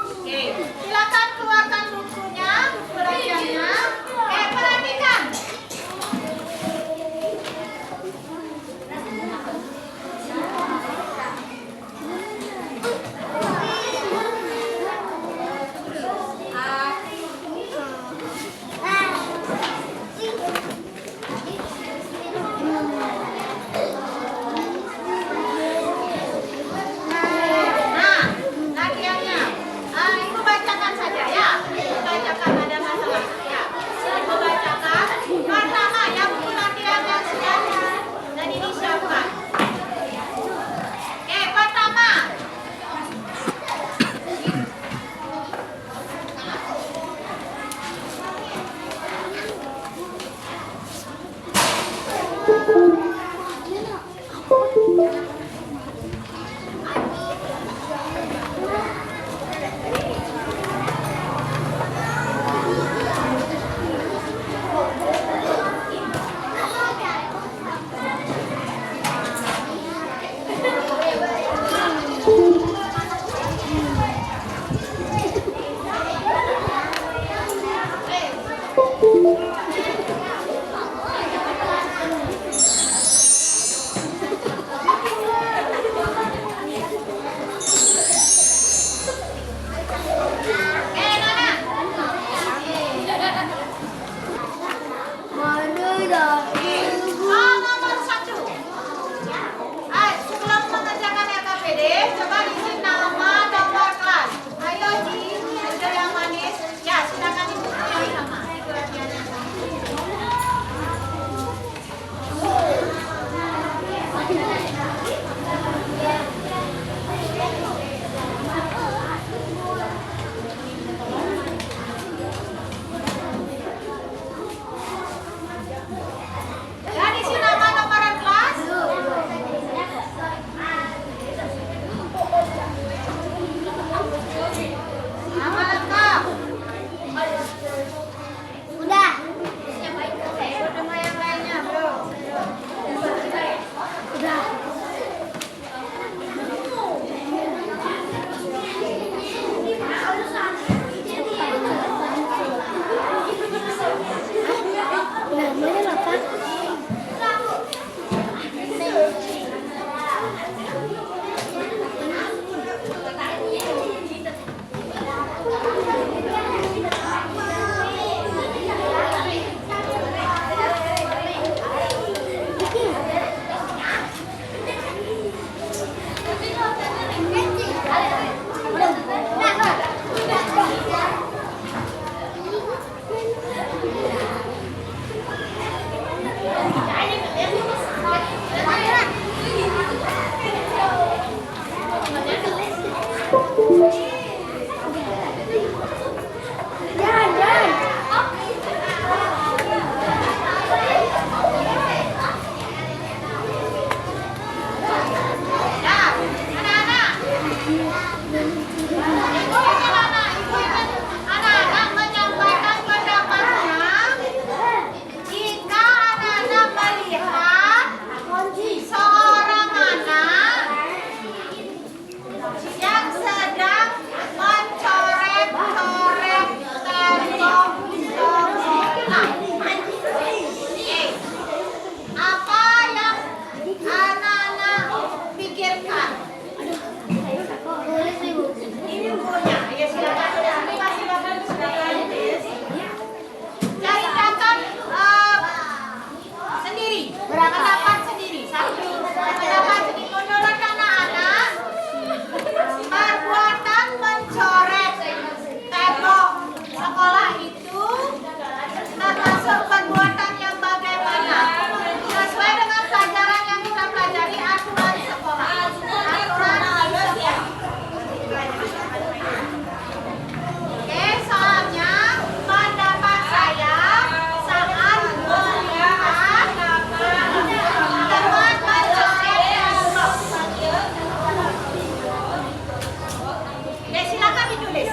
ditulis.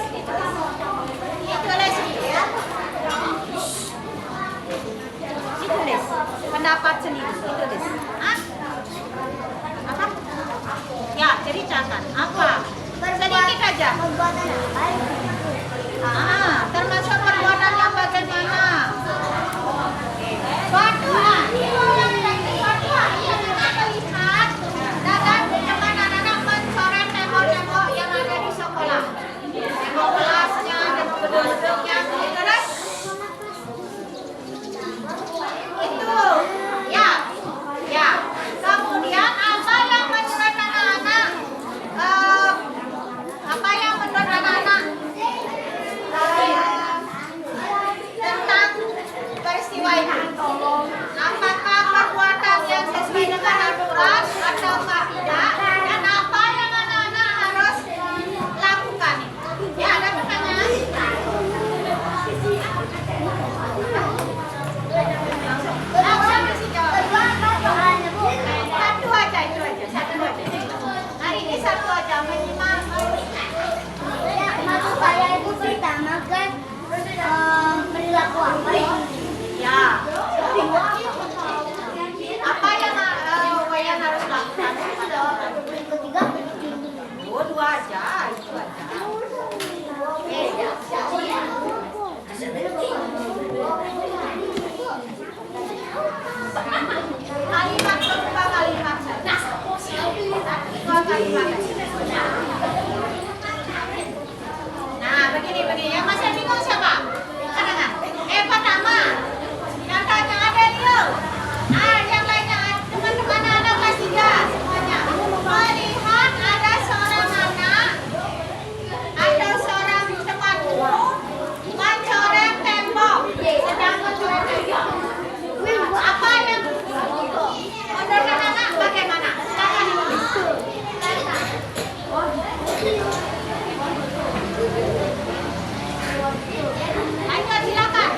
Ditulis ya. Ditulis. Pendapat sendiri. Ditulis. Hah? Apa? Ya, ceritakan. Apa? Sedikit aja. Termasuk perbuatan yang bagaimana? Fatwa. Fatwa yang kita lihat dan dengan anak-anak mencoret tembok-tembok yang ada di sekolah. Tembok kelasnya, tembok gedung-gedungnya, terus itu, ya, ya. Kemudian apa yang menurut anak-anak? Apa yang menurut anak-anak tentang peristiwa ini? Apakah perbuatan yang sesuai dengan aturan atau tidak? Dan apa yang anak-anak harus lakukan? Ya, ada pertanyaan? Langsung mesti jawab. Satu aja, itu aja. Satu aja. Hari ini satu aja. Minimal. Maksud saya itu pertama kan perilaku apa ya? Ya. Apa yang harus lakukan? Yang ketiga Dua aja, itu aja. Kalimat berupa kalimat saja. Dua kalimat. Nah, begini. Yang masih bingung siapa? Kanan. Pertama. Yang tanya ada Leo. Yang lainnya teman-teman anak kelas 3 semuanya. Melihat ada seorang anak atau seorang temanmu mencoret tembok, sedang mencoret tembok. Apa yang menurut anak bagaimana? Silakan ditulis. Ayo silakan.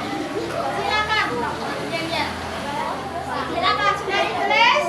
Silakan sudah ditulis?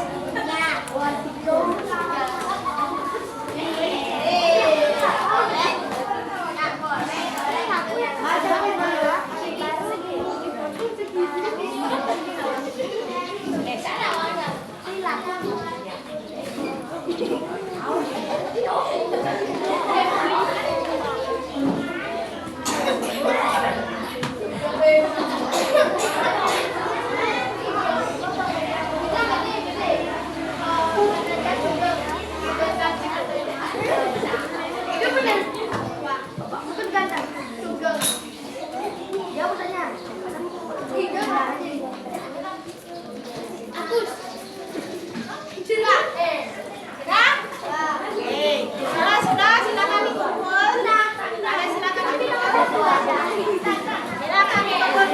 Sudah, silakan dikumpul. Silakan dikumpul. Silakan dikumpul.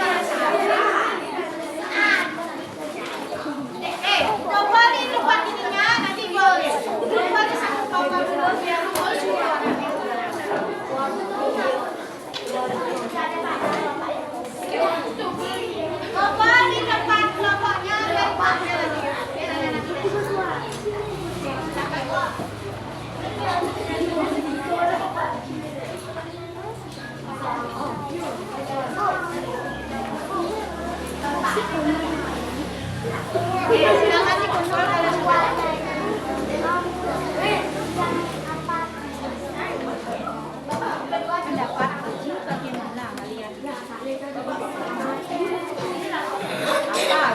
Coba di tempat ininya nanti boleh. Coba di satu tombol dulu biar kumpul semua. Coba di tempat kelompoknya biar kumpul lagi. Silakan dikumpul kalau semua. Pendapat bagaimana melihatnya? Apa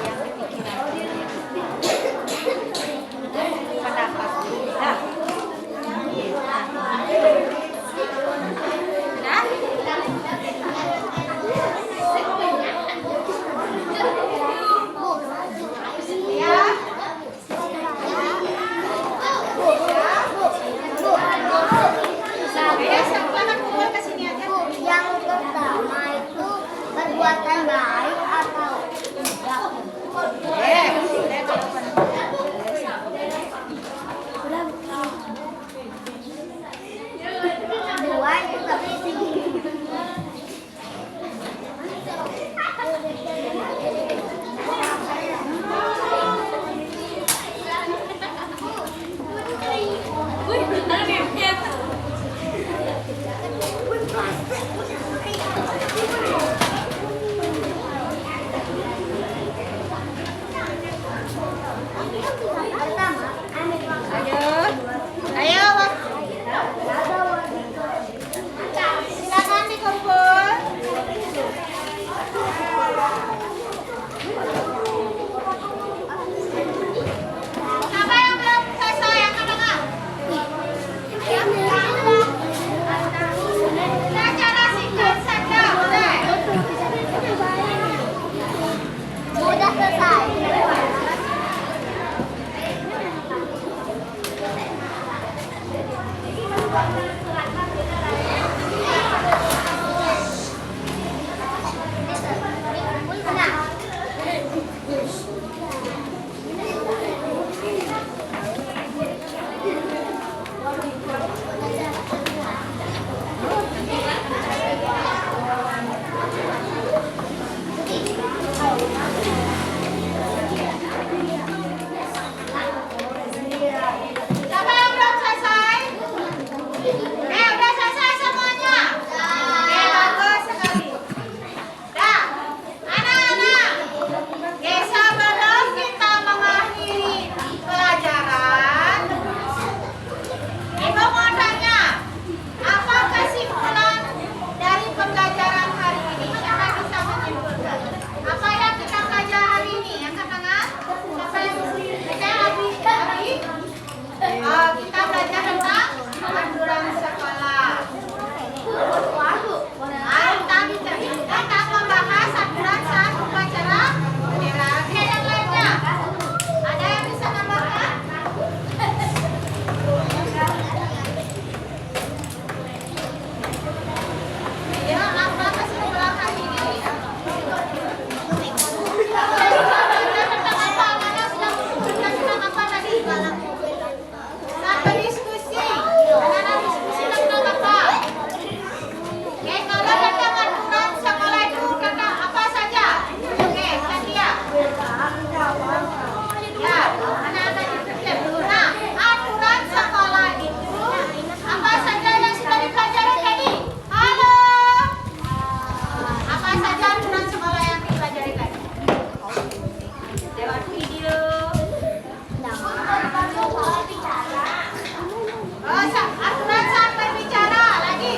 yang dipikiran? Pendapat ya. Nah, Silakan dikumpul. Siapa yang belum selesai yang katakan? Secara singkat saja, boleh. Sudah selesai. Siapa yang belum selesai? Udah selesai semuanya? Bagus sekali. Dah, anak-anak. Sebelum kita mengakhiri pelajaran, Ibu mau tanya, apa kesimpulan dari pembelajaran hari ini? Siapa yang bisa menyimpulkan? Apa yang kita belajar hari ini? Angkat tangan. Siapa yang Abi? Kita belajar tentang aturan sekolah. Kita membahas aturan saat upacara bendera. Oke, yang lainnya? Ada yang bisa nambahkan? Ya, apa kesimpulan hari ini? Tentang apa? Mana sedang apa tadi? Satu diskusi. Anak-anak diskusi tentang apa? Oke, kalau tentang aturan sekolah itu tentang apa saja? Oke, Sadia. Ya, anak-anak diskusi dulu. Nah, aturan sekolah itu apa saja yang sudah dipelajari tadi? Halo. Apa saja aturan sekolah yang dipelajari tadi? Lewat video. Aturan saat berbicara lagi.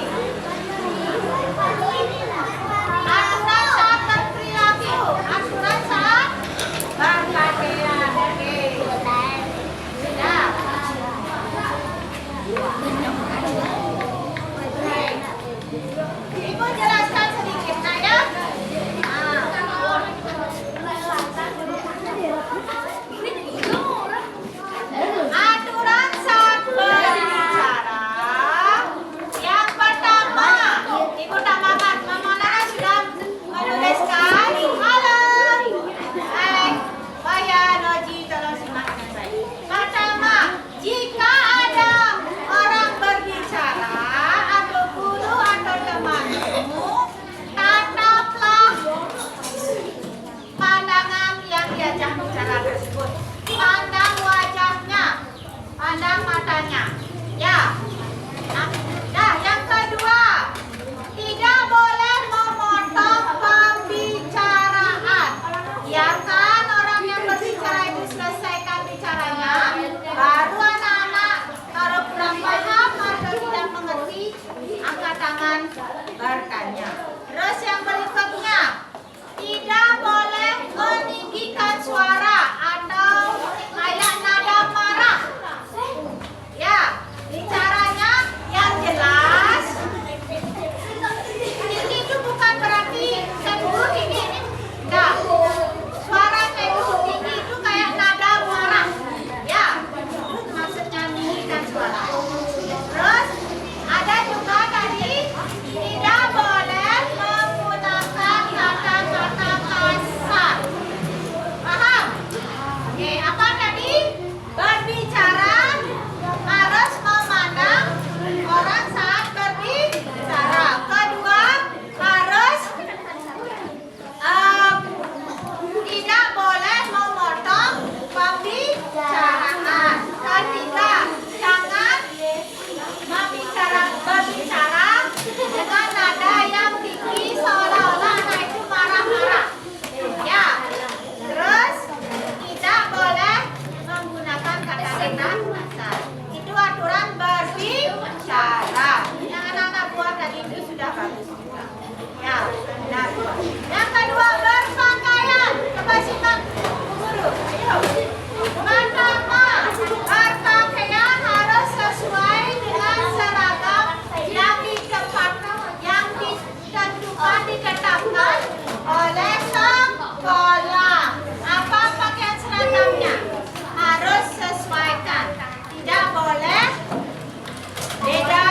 Aturan saat berperilaku. Aturan saat berpakaian. Oke. Sudah. Ibu jelaskan sedikit, nah ya. Aturan saat berbicara. Yang pertama, Ibu tambahkan, Mama Nana sudah menuliskan. Halo. Bayan Oji, tolong simak dengan baik. Pertama, jika ada orang berbicara atau guru atau temanmu, tataplah pandangan yang diajak bicara tersebut. Pandang wajahnya, pandang matanya. Ya. Nah, yang kedua, tidak boleh memotong pembicaraan. Biarkan orang yang berbicara itu selesaikan bicaranya, baru anak-anak kalau kurang paham atau tidak mengerti, angkat tangan bertanya. Terus yang berikutnya, tidak boleh meninggikan suara atau kayak nada marah. Ya, bicaranya yang jelas. Tinggi itu bukan berarti cenderung tinggi. Enggak. Suara cenderung tinggi itu kayak nada marah. Ya, maksudnya meninggikan suara. Terus ada juga tadi tidak boleh menggunakan Ya, benar. Yang kedua, berpakaian. Coba simak guru. Ayo. Pertama, berpakaian harus sesuai dengan seragam yang ditetapkan oleh sekolah. Apa pakaian seragamnya? Harus sesuaikan. Tidak boleh beda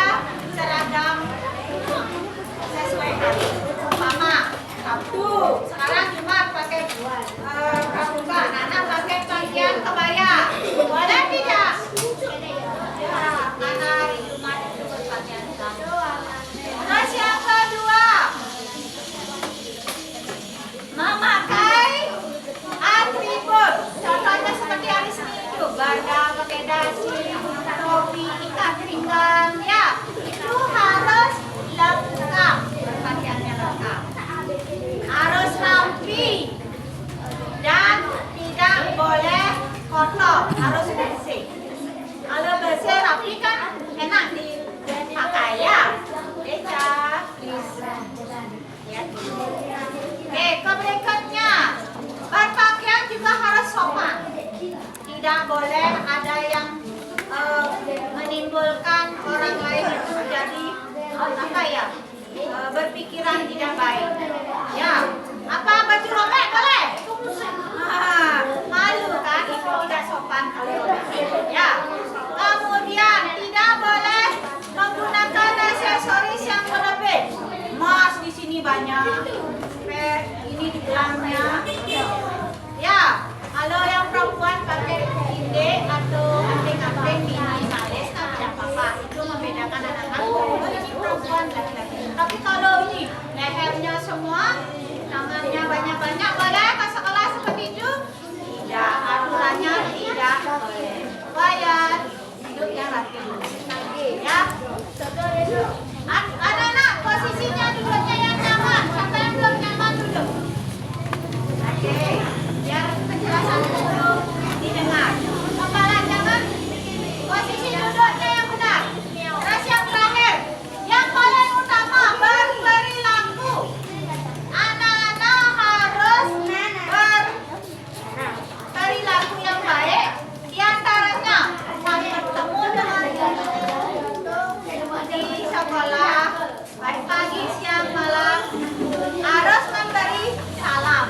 seragam sesuai hari. Umpama Sabtu, sekarang Jumat pakai pramuka, Nana pakai pakaian kebaya. Boleh tidak? Ya, karena hari Jumat itu berpakaian kebaya. Terus yang kedua, memakai atribut. Contohnya seperti hari Senin, bada, pakai dasi, topi, ikat pinggang, ya. Itu harus lengkap, berpakaiannya lengkap. Harus rapi dan tidak boleh kotor, harus bersih. Kalau bersih rapi kan enak dipakai ya. Beca, ya. Oke, ke berikutnya, berpakaian juga harus sopan. Tidak boleh ada yang menimbulkan orang lain itu jadi apa ya, berpikiran tidak baik. Ya, apa baju robek boleh? Malu kan, itu tidak sopan kalau robek. Ya, kemudian tidak boleh menggunakan aksesoris yang berlebih. Emas di sini banyak, ini di belakangnya. Ya, kalau yang perempuan pakai inde atau anting-anting minimalis kan tidak apa-apa. Itu membedakan anak-anak. Oh, ini perempuan laki-laki. Tapi kalau ini lehernya semua, tangannya banyak-banyak, boleh ke sekolah seperti itu? Tidak, aturannya tidak boleh. Bayar, duduknya rapi. Ya. Anak-anak posisinya duduknya yang nyaman. Siapa yang belum nyaman duduk? Oke, biar penjelasan dulu didengar. Kepala jangan posisi duduknya yang benar. Terus yang terakhir, yang paling utama, berperilaku. Anak-anak harus berperilaku yang baik. Di antaranya, bertemu dengan di sekolah, baik pagi, siang, malam, harus memberi salam.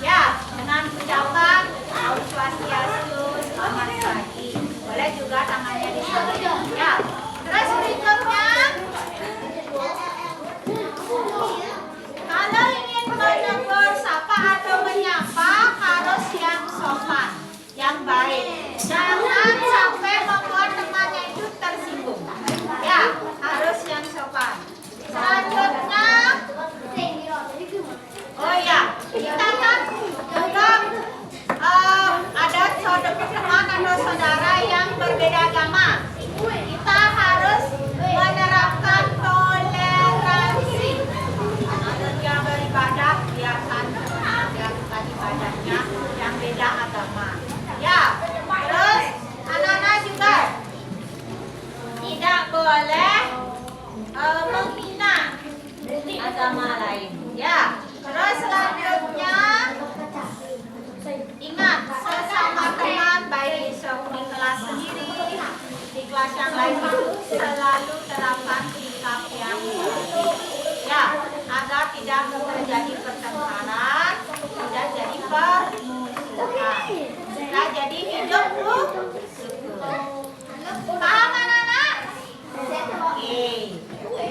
Ya, dengan ucapan Om Swastiastu, selamat pagi. Boleh juga tangannya disalam. Ya. Terus berikutnya, kalau ingin menegur, sapa atau menyapa harus yang sopan, yang baik. Jangan sampai membuat temannya itu tersinggung. Ya, harus yang sopan. Selanjutnya, oh ya, kita kan juga ada teman atau saudara yang berbeda agama. Kita harus menerapkan toleransi. Kalau dia beribadah, biarkan melakukan ibadahnya yang beda agama. Ya, terus anak-anak juga tidak boleh menghina agama lain. Ya, terus selanjutnya ingat, sesama teman baik di kelas sendiri, di kelas yang lain itu selalu terapkan sikap yang baik. Ya, agar tidak terjadi pertengkaran, tidak jadi permusuhan. Kita jadi hidup paham anak-anak? Oke.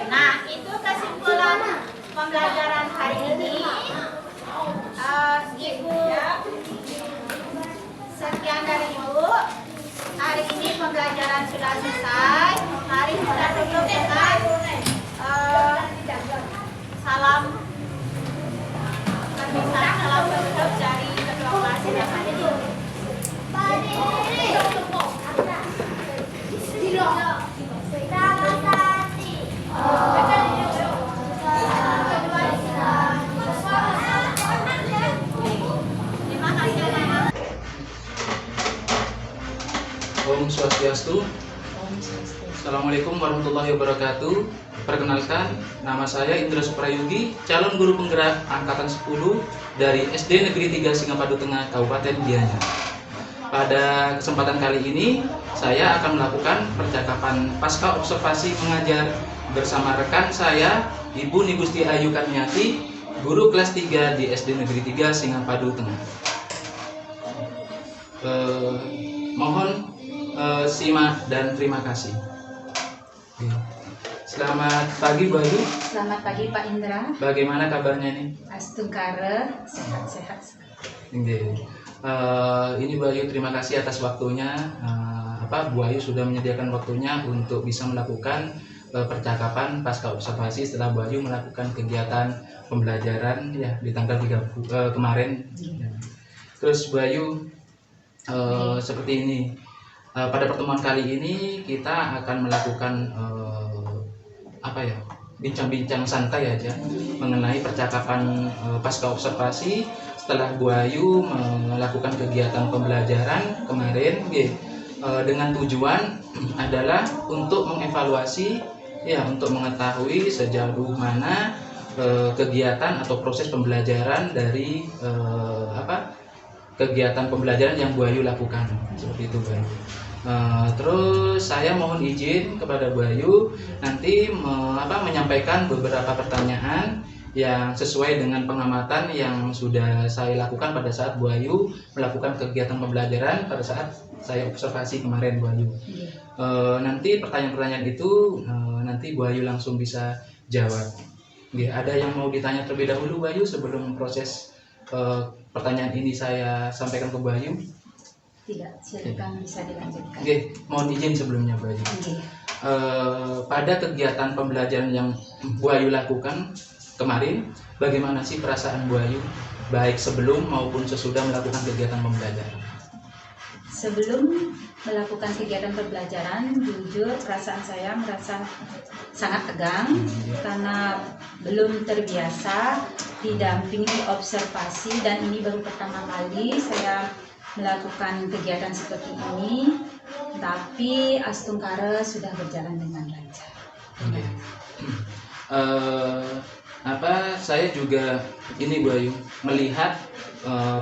Nah, itu kesimpulan pembelajaran hari ini. Ibu, sekian dari Ibu. Hari ini pembelajaran sudah selesai. Mari kita tutup dengan salam perpisahan, salam penutup dari ketua kelas yang hadir. Om Swastiastu. Om Swastiastu. Assalamualaikum warahmatullahi wabarakatuh. Perkenalkan, nama saya Indra Suprayugi, calon guru penggerak angkatan 10 dari SD Negeri 3 Singapadu Tengah, Kabupaten Gianyar. Pada kesempatan kali ini, saya akan melakukan percakapan pasca observasi mengajar bersama rekan saya, Ibu Nigusti Ayu Karniati, guru kelas 3 di SD Negeri 3 Singapadu Tengah. Mohon simak dan terima kasih. Selamat pagi Bu Ayu. Selamat pagi Pak Indra. Bagaimana kabarnya nih? Astungkara, sehat-sehat. Ini Bu Ayu, terima kasih atas waktunya. Bu Ayu sudah menyediakan waktunya untuk bisa melakukan percakapan pasca observasi setelah Bu Ayu melakukan kegiatan pembelajaran ya di tanggal 30 kemarin. Terus Bu Ayu, seperti ini. Pada pertemuan kali ini kita akan melakukan bincang-bincang santai aja mengenai percakapan pasca observasi setelah Bu Ayu melakukan kegiatan pembelajaran kemarin, dengan tujuan adalah untuk mengevaluasi untuk mengetahui sejauh mana kegiatan atau proses pembelajaran dari kegiatan pembelajaran yang Bu Ayu lakukan, seperti itu Bu Ayu. Terus saya mohon izin kepada Bu Ayu nanti menyampaikan beberapa pertanyaan yang sesuai dengan pengamatan yang sudah saya lakukan pada saat Bu Ayu melakukan kegiatan pembelajaran pada saat saya observasi kemarin Bu Ayu. Nanti pertanyaan-pertanyaan itu nanti Bu Ayu langsung bisa jawab. Ada yang mau ditanya terlebih dahulu Bu Ayu sebelum proses pertanyaan ini saya sampaikan ke Bu Ayu? Tidak, silakan bisa dilanjutkan. Mohon izin sebelumnya Bu Ayu. Pada kegiatan pembelajaran yang Bu Ayu lakukan kemarin, bagaimana sih perasaan Bu Ayu baik sebelum maupun sesudah melakukan kegiatan pembelajaran? Sebelum melakukan kegiatan pembelajaran, jujur perasaan saya merasa sangat tegang karena belum terbiasa didampingi observasi dan ini baru pertama kali saya melakukan kegiatan seperti ini, tapi astungkara sudah berjalan dengan lancar. Saya juga ini Bu Ayu melihat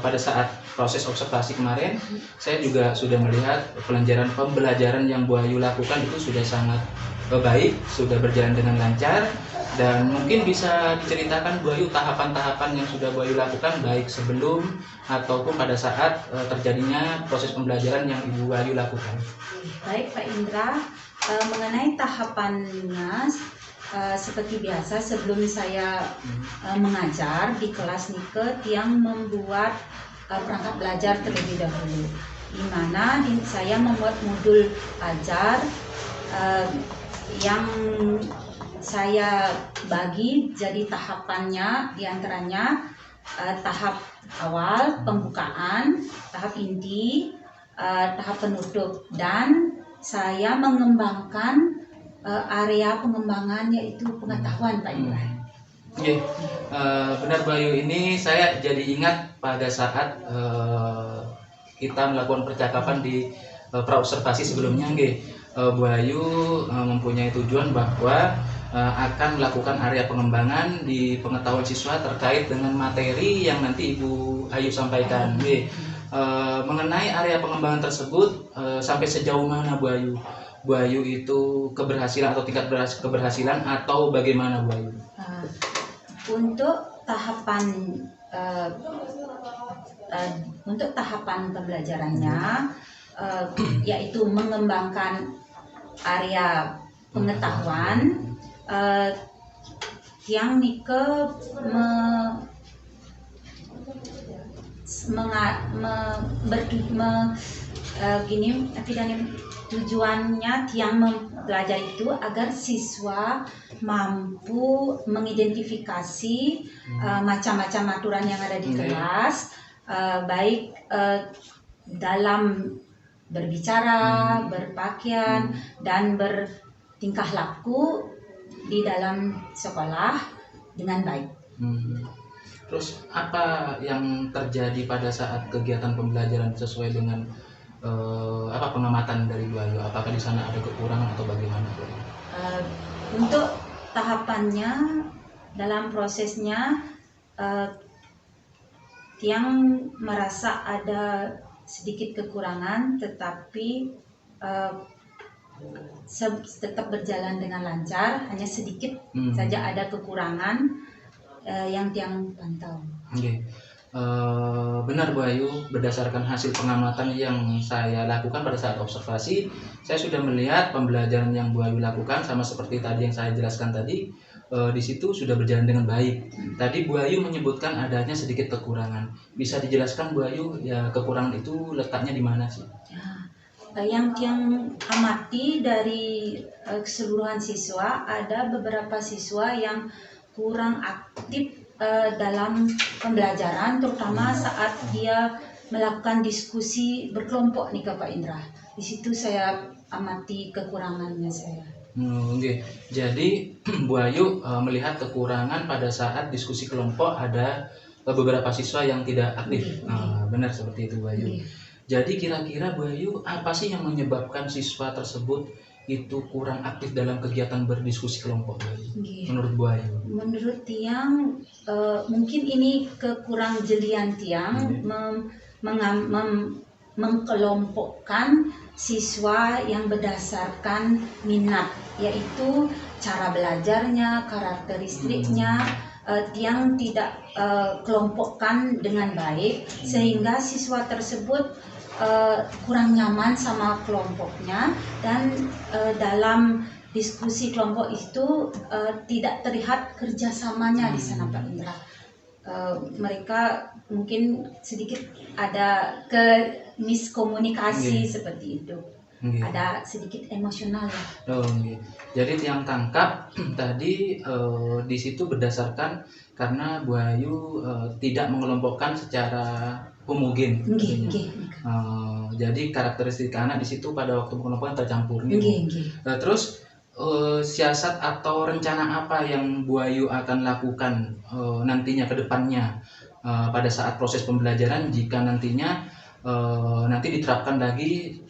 pada saat proses observasi kemarin, saya juga sudah melihat pembelajaran yang Bu Ayu lakukan itu sudah sangat baik, sudah berjalan dengan lancar. Dan mungkin bisa diceritakan Bu Ayu tahapan-tahapan yang sudah Bu Ayu lakukan baik sebelum ataupun pada saat terjadinya proses pembelajaran yang Ibu Ayu lakukan. Baik Pak Indra, mengenai tahapannya seperti biasa sebelum saya mengajar di kelas Niket yang membuat perangkat belajar terlebih dahulu, di mana saya membuat modul ajar yang saya bagi jadi tahapannya, diantaranya tahap awal pembukaan, tahap inti, tahap penutup, dan saya mengembangkan area pengembangan yaitu pengetahuan Pak Indra. Benar Bu Ayu, ini saya jadi ingat pada saat kita melakukan percakapan di praobservasi sebelumnya, Bu Ayu mempunyai tujuan bahwa akan melakukan area pengembangan di pengetahuan siswa terkait dengan materi yang nanti Ibu Ayu sampaikan. Mengenai area pengembangan tersebut sampai sejauh mana Bu Ayu? Bu Ayu itu keberhasilan atau tingkat keberhasilan atau bagaimana Bu Ayu? Untuk tahapan pembelajarannya yaitu mengembangkan area pengetahuan yang Nike tujuannya yang mempelajari itu agar siswa mampu mengidentifikasi macam-macam aturan yang ada di kelas, baik dalam berbicara, berpakaian, dan bertingkah laku di dalam sekolah dengan baik. Terus apa yang terjadi pada saat kegiatan pembelajaran sesuai dengan pengamatan dari Bu Ayu? Apakah di sana ada kekurangan atau bagaimana? Untuk tahapannya dalam prosesnya Tiang merasa ada sedikit kekurangan, tetapi tetap berjalan dengan lancar. Hanya sedikit saja ada kekurangan yang Tiang pantau. Oke. Benar Bu Ayu, berdasarkan hasil pengamatan yang saya lakukan pada saat observasi, saya sudah melihat pembelajaran yang Bu Ayu lakukan sama seperti tadi yang saya jelaskan tadi, di situ sudah berjalan dengan baik. Tadi Bu Ayu menyebutkan adanya sedikit kekurangan. Bisa dijelaskan Bu Ayu, ya kekurangan itu letaknya di mana sih? Yang Tiang amati dari keseluruhan siswa, ada beberapa siswa yang kurang aktif dalam pembelajaran, terutama saat dia melakukan diskusi berkelompok nih Pak Indra. Di situ saya amati kekurangannya saya. Oke. Jadi Bu Ayu melihat kekurangan pada saat diskusi kelompok ada beberapa siswa yang tidak aktif. Benar seperti itu Bu Ayu. Jadi kira-kira Bu Ayu, apa sih yang menyebabkan siswa tersebut itu kurang aktif dalam kegiatan berdiskusi kelompok Bu Ayu? Menurut Bu Ayu? Menurut Tiang, mungkin ini kekurang jelian Tiang mengkelompokkan siswa yang berdasarkan minat, yaitu cara belajarnya, karakteristiknya. Tiang tidak kelompokkan dengan baik, sehingga siswa tersebut kurang nyaman sama kelompoknya, dan dalam diskusi kelompok itu tidak terlihat kerjasamanya di sana Pak Indra. Mereka mungkin sedikit ada miskomunikasi seperti itu. Ada sedikit emosional ya. Jadi yang tangkap tadi di situ berdasarkan karena Bu Ayu tidak mengelompokkan secara homogen. Jadi karakteristik anak di situ pada waktu pengelompokan tercampur. Terus siasat atau rencana apa yang Bu Ayu akan lakukan nantinya ke depannya pada saat proses pembelajaran jika nantinya nanti diterapkan lagi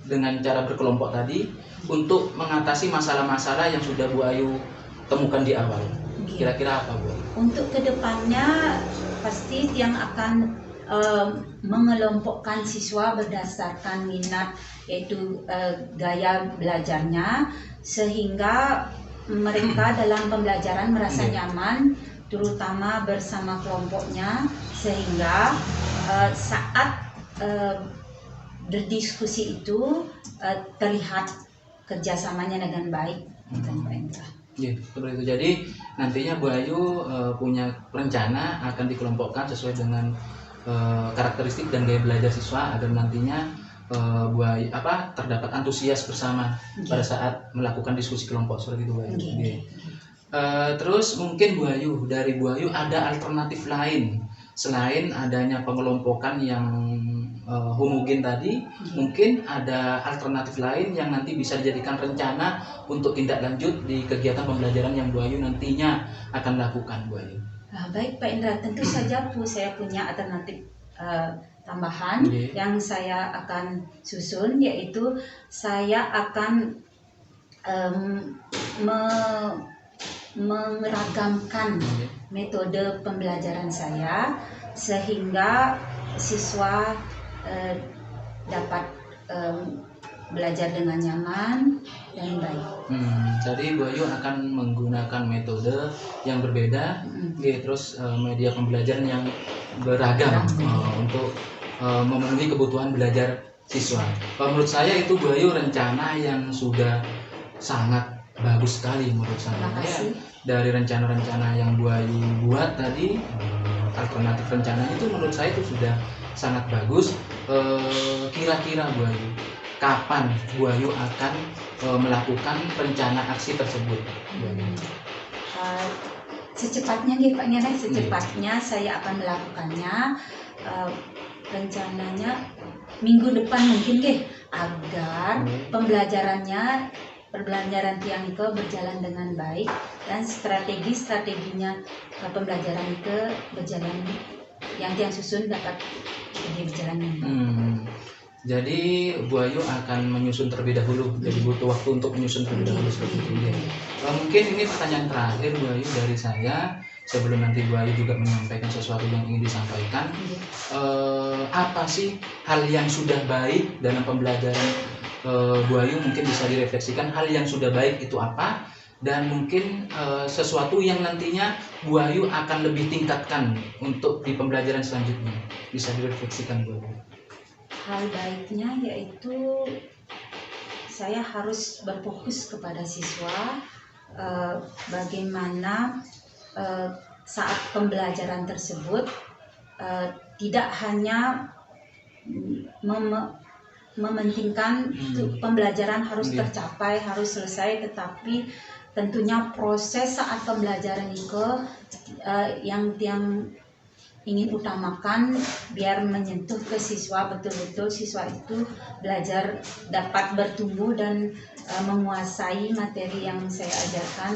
dengan cara berkelompok tadi untuk mengatasi masalah-masalah yang sudah Bu Ayu temukan di awal. Kira-kira apa Bu Ayu? Untuk kedepannya pasti yang akan mengelompokkan siswa berdasarkan minat, yaitu gaya belajarnya, sehingga mereka dalam pembelajaran merasa nyaman, terutama bersama kelompoknya, sehingga saat berdiskusi itu terlihat kerjasamanya dengan baik. Seperti itu. Jadi nantinya Bu Ayu punya rencana akan dikelompokkan sesuai dengan karakteristik dan gaya belajar siswa agar nantinya Bu Ayu terdapat antusias bersama pada saat melakukan diskusi kelompok seperti itu Bu Ayu. Terus mungkin Bu Ayu, dari Bu Ayu ada alternatif lain selain adanya pengelompokan yang homogen tadi, mungkin ada alternatif lain yang nanti bisa dijadikan rencana untuk tindak lanjut di kegiatan pembelajaran yang Bu Ayu nantinya akan lakukan Bu Ayu. Baik Pak Indra, tentu saja saya punya alternatif tambahan yang saya akan susun, yaitu saya akan meragamkan metode pembelajaran saya sehingga siswa dapat belajar dengan nyaman dan baik. Jadi Bu Ayu akan menggunakan metode yang berbeda, terus media pembelajaran yang beragam untuk memenuhi kebutuhan belajar siswa. Menurut saya itu Bu Ayu rencana yang sudah sangat bagus sekali menurut saya. Dari rencana-rencana yang Bu Ayu buat tadi, alternatif rencananya itu menurut saya itu sudah sangat bagus. Kira-kira Bu Ayu, kapan Bu Ayu akan melakukan rencana aksi tersebut? Secepatnya nih Pak Nyanai, secepatnya saya akan melakukannya. Rencananya minggu depan mungkin agar pembelajaran Tiang itu berjalan dengan baik dan strateginya pembelajaran itu berjalan yang tiang susun dapat lebih berjalan. Jadi Bu Ayu akan menyusun terlebih dahulu, jadi butuh waktu untuk menyusun terlebih dahulu seperti itu ya. Mungkin ini pertanyaan terakhir Bu Ayu dari saya, sebelum nanti Bu Ayu juga menyampaikan sesuatu yang ingin disampaikan. Apa sih hal yang sudah baik dalam pembelajaran Bu Ayu? Mungkin bisa direfleksikan hal yang sudah baik itu apa, dan mungkin sesuatu yang nantinya Bu Ayu akan lebih tingkatkan untuk di pembelajaran selanjutnya. Bisa direfleksikan Bu Ayu. Hal baiknya yaitu saya harus berfokus kepada siswa, bagaimana saat pembelajaran tersebut tidak hanya mementingkan pembelajaran harus tercapai, harus selesai, tetapi tentunya proses saat pembelajaran itu yang ingin utamakan biar menyentuh ke siswa, betul-betul siswa itu belajar dapat bertumbuh dan menguasai materi yang saya ajarkan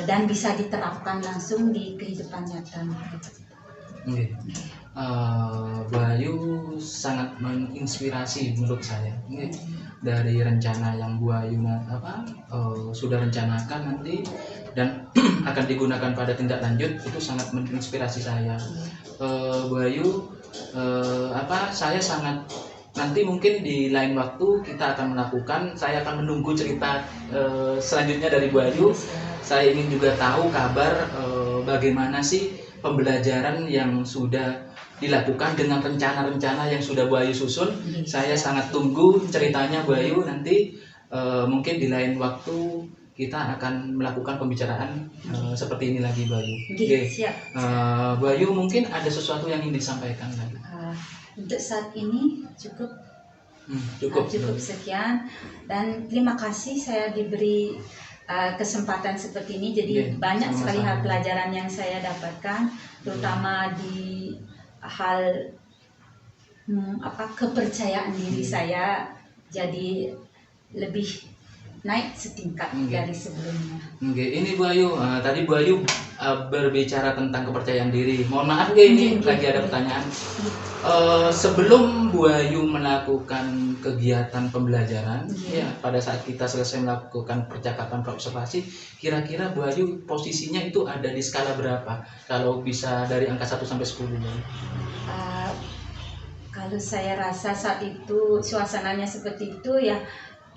dan bisa diterapkan langsung di kehidupan nyata. Bu Ayu sangat menginspirasi menurut saya. Dari rencana yang Bu Ayu sudah rencanakan nanti dan akan digunakan pada tindak lanjut, itu sangat menginspirasi saya. Bu Ayu, saya sangat nanti mungkin di lain waktu kita akan melakukan. Saya akan menunggu cerita selanjutnya dari Bu Ayu. Saya ingin juga tahu kabar bagaimana sih pembelajaran yang sudah dilakukan dengan rencana-rencana yang sudah Bu Ayu susun. Saya sangat tunggu ceritanya Bu Ayu nanti. Mungkin di lain waktu kita akan melakukan pembicaraan seperti ini lagi Bu Ayu. Siap. Bu Ayu, mungkin ada sesuatu yang ingin disampaikan lagi? Untuk saat ini cukup sekian, dan terima kasih saya diberi kesempatan seperti ini. Jadi banyak sekali hal pelajaran yang saya dapatkan, terutama di hal kepercayaan diri saya jadi lebih naik setingkat dari sebelumnya. Ini Bu Ayu, tadi Bu Ayu berbicara tentang kepercayaan diri. Mohon maaf ini lagi ada pertanyaan. Sebelum Bu Ayu melakukan kegiatan pembelajaran, ya pada saat kita selesai melakukan percakapan praobservasi, kira-kira Bu Ayu posisinya itu ada di skala berapa? Kalau bisa dari angka 1 sampai 10. Kalau saya rasa saat itu suasananya seperti itu ya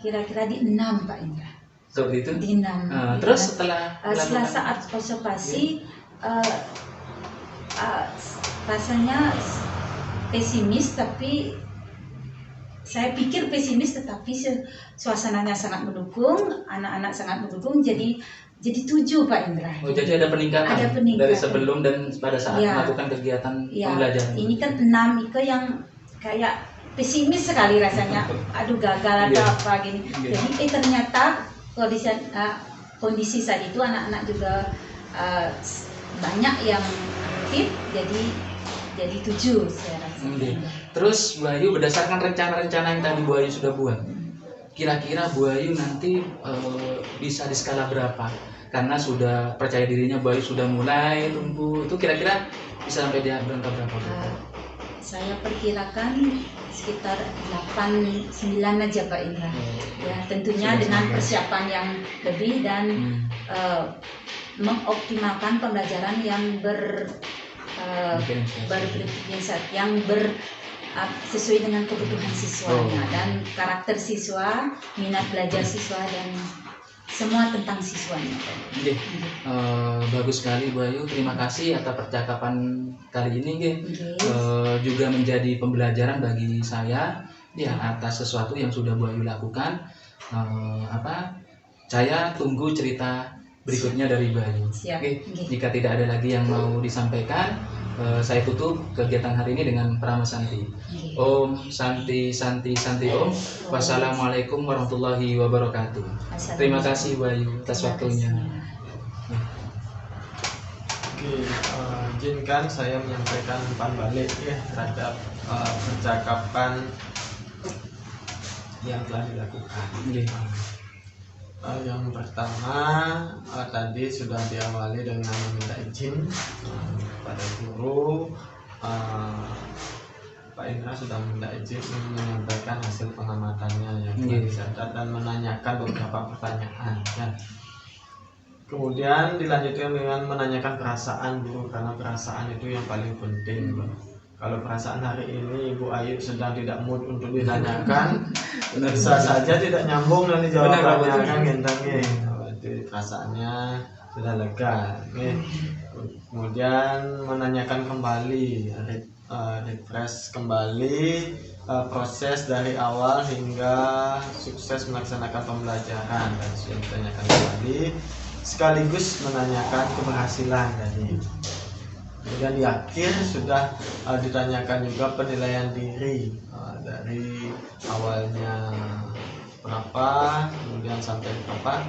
kira-kira di 6 Pak Indra. Seperti itu? Di 6. Terus setelah saat observasi rasanya pesimis, tapi saya pikir pesimis tetapi suasananya sangat mendukung, anak-anak sangat mendukung, jadi 7 Pak Indra. Jadi ada peningkatan dari sebelum dan pada saat melakukan kegiatan pembelajaran. Ini kan 6 itu yang kayak pesimis sekali rasanya, aduh gagal atau apa gini. Jadi ternyata kondisi saat itu anak-anak juga banyak yang aktif, jadi 7 saya rasa. Terus Bu Ayu, berdasarkan rencana-rencana yang tadi Bu Ayu sudah buat, kira-kira Bu Ayu nanti bisa di skala berapa? Karena sudah percaya dirinya Bu Ayu sudah mulai tumbuh, itu kira-kira bisa sampai di angka berapa? Saya perkirakan sekitar 8-9 aja Pak Indra. Ya, tentunya dengan persiapan yang lebih dan mengoptimalkan pembelajaran yang sesuai dengan kebutuhan siswanya dan karakter siswa, minat belajar siswa dan semua tentang siswanya. Bagus sekali Bu Ayu, terima kasih atas percakapan kali ini juga menjadi pembelajaran bagi saya atas sesuatu yang sudah Bu Ayu lakukan. Saya tunggu cerita berikutnya dari Bu Ayu. Jika tidak ada lagi yang mau disampaikan, saya tutup kegiatan hari ini dengan Prama Santi. Om Santi Santi Santi Om. Wassalamualaikum warahmatullahi wabarakatuh. Terima kasih Bu Ayu atas waktunya. Izinkan saya menyampaikan umpan balik terhadap percakapan yang telah dilakukan. Yang pertama tadi sudah diawali dengan meminta izin pada guru Pak Indra sudah minta izin menyampaikan hasil pengamatannya yang telah dicatat dan menanyakan beberapa pertanyaan ya. Kemudian dilanjutkan dengan menanyakan perasaan guru, karena perasaan itu yang paling penting. Kalau perasaan hari ini Ibu Ayu sedang tidak mood untuk ditanyakan, bisa saja tidak nyambung nanti jawabannya kan gentangnya. Berarti perasaannya sudah lega. Kemudian menanyakan kembali, refresh kembali proses dari awal hingga sukses melaksanakan pembelajaran dan sudah ditanyakan kembali, sekaligus menanyakan keberhasilan tadi. Kemudian di akhir sudah ditanyakan juga penilaian diri dari awalnya berapa, kemudian sampai berapa.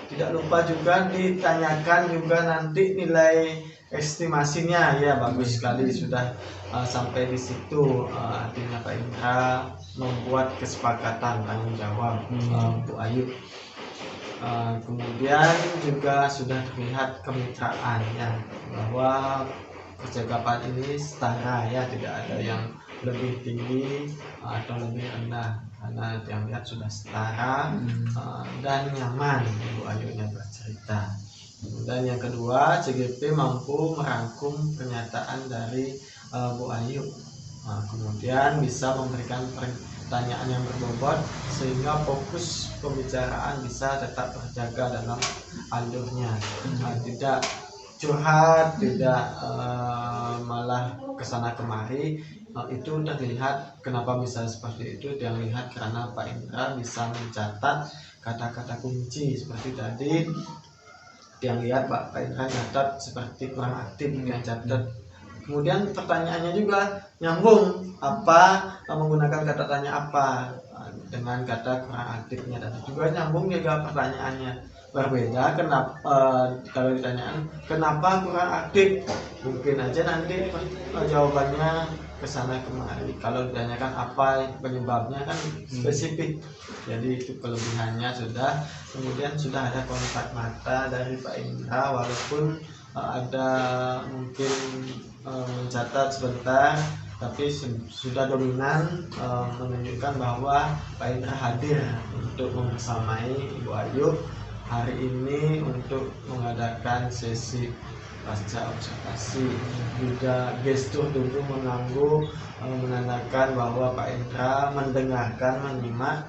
Tidak lupa juga ditanyakan juga nanti nilai estimasinya ya, bagus sekali sudah sampai di situ. Artinya Pak Indra membuat kesepakatan tanggung jawab Bu Ayu. Kemudian juga sudah terlihat kemitraan ya, bahwa percakapan ini setara ya, tidak ada yang lebih tinggi atau lebih rendah, karena yang lihat sudah setara dan nyaman Ibu Ayunya bercerita. Dan yang kedua, CGP mampu merangkum pernyataan dari Bu Ayu, kemudian bisa memberikan pertanyaan yang berbobot sehingga fokus pembicaraan bisa tetap terjaga dalam alurnya, tidak curhat, tidak malah kesana kemari. Itu terlihat kenapa bisa seperti itu, yang lihat karena Pak Indra bisa mencatat kata-kata kunci seperti tadi. Yang lihat Pak Indra catat seperti kurang aktif yang catat. Kemudian pertanyaannya juga nyambung, apa menggunakan kata tanya apa dengan kata kurang aktifnya, dan juga nyambung juga pertanyaannya. Berbeda kenapa kalau ditanyaan kenapa kurang aktif, mungkin aja nanti jawabannya kesana kemari. Kalau ditanyakan apa penyebabnya kan spesifik, jadi itu kelebihannya sudah. Kemudian sudah ada kontak mata dari Pak Indra, walaupun ada mungkin mencatat sebentar, tapi sudah dominan menunjukkan bahwa Pak Indra hadir untuk membersamai Ibu Ayu hari ini untuk mengadakan sesi pasca observasi. Juga gestur tubuh mengangguk menandakan bahwa Pak Indra mendengarkan, menyimak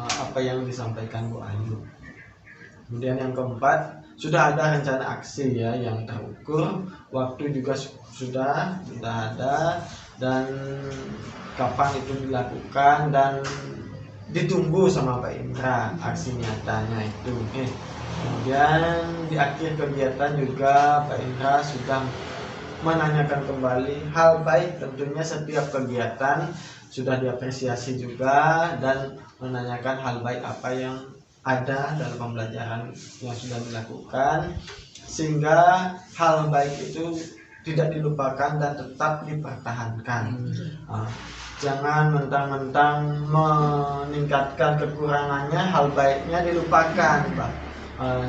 apa yang disampaikan Bu Ayu. Kemudian yang keempat, sudah ada rencana aksi ya yang terukur, waktu juga sudah ada, dan kapan itu dilakukan dan ditunggu sama Pak Indra aksi nyatanya itu. Kemudian di akhir kegiatan juga Pak Indra sudah menanyakan kembali hal baik, tentunya setiap kegiatan sudah diapresiasi juga, dan menanyakan hal baik apa yang ada dalam pembelajaran yang sudah dilakukan, sehingga hal baik itu tidak dilupakan dan tetap dipertahankan. Jangan mentang-mentang meningkatkan kekurangannya, hal baiknya dilupakan, Pak.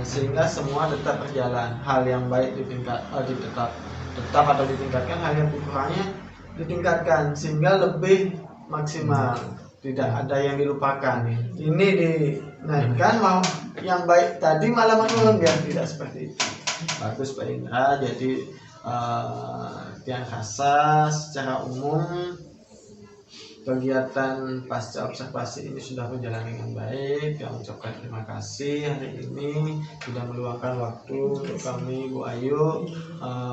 Sehingga semua tetap berjalan. Hal yang baik tetap atau ditingkatkan, hal yang kurangnya ditingkatkan sehingga lebih maksimal. Tidak ada yang dilupakan. Ini dinaikkan, mau yang baik tadi malah menurun, biar tidak seperti itu. Bagus Pak Indra. Jadi yang rasa secara umum kegiatan pasca observasi ini sudah berjalan dengan baik. Yang ucapkan terima kasih hari ini sudah meluangkan waktu untuk kami Bu Ayu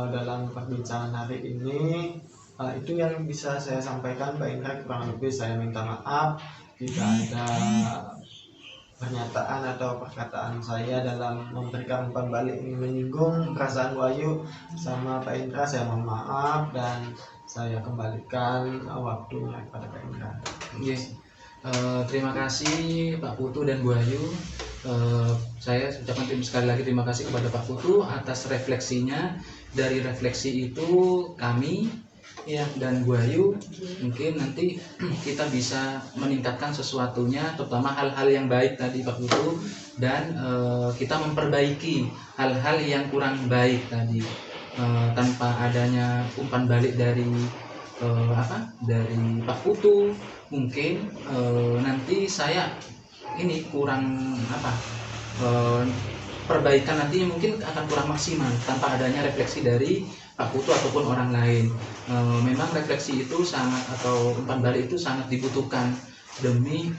dalam perbincangan hari ini. Itu yang bisa saya sampaikan Pak Indra. Kurang lebih saya minta maaf jika ada pernyataan atau perkataan saya dalam memberikan umpan balik ini menyinggung perasaan Bu Ayu sama Pak Indra. Saya mohon maaf dan saya kembalikan waktunya kepada Pak Indra. Yes. Terima kasih Pak Putu dan Bu Ayu. Saya ucapkan sekali lagi terima kasih kepada Pak Putu atas refleksinya. Dari refleksi itu kami dan Bu Ayu mungkin nanti kita bisa meningkatkan sesuatunya, terutama hal-hal yang baik tadi Pak Putu, dan kita memperbaiki hal-hal yang kurang baik tadi. tanpa adanya umpan balik dari dari Pak Putu, mungkin nanti saya ini kurang perbaikan nantinya mungkin akan kurang maksimal tanpa adanya refleksi dari Pak Putu ataupun orang lain. Memang refleksi itu sangat, atau umpan balik itu sangat dibutuhkan demi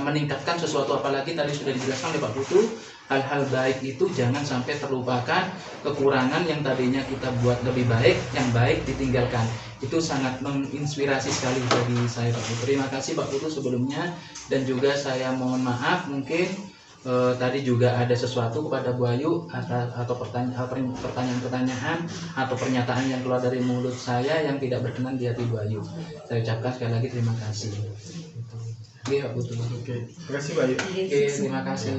meningkatkan sesuatu, apalagi tadi sudah dijelaskan oleh Pak Putu, hal-hal baik itu jangan sampai terlupakan, kekurangan yang tadinya kita buat lebih baik, yang baik ditinggalkan. Itu sangat menginspirasi sekali bagi saya Pak Putu. Terima kasih Pak Putu sebelumnya, dan juga saya mohon maaf mungkin tadi juga ada sesuatu kepada Bu Ayu atau pertanyaan-pertanyaan atau pernyataan yang keluar dari mulut saya yang tidak berkenan di hati Bu Ayu. Saya ucapkan sekali lagi terima kasih. Oke, Pak Putu. Oke, terima kasih Pak Ayu. Oke, terima kasih.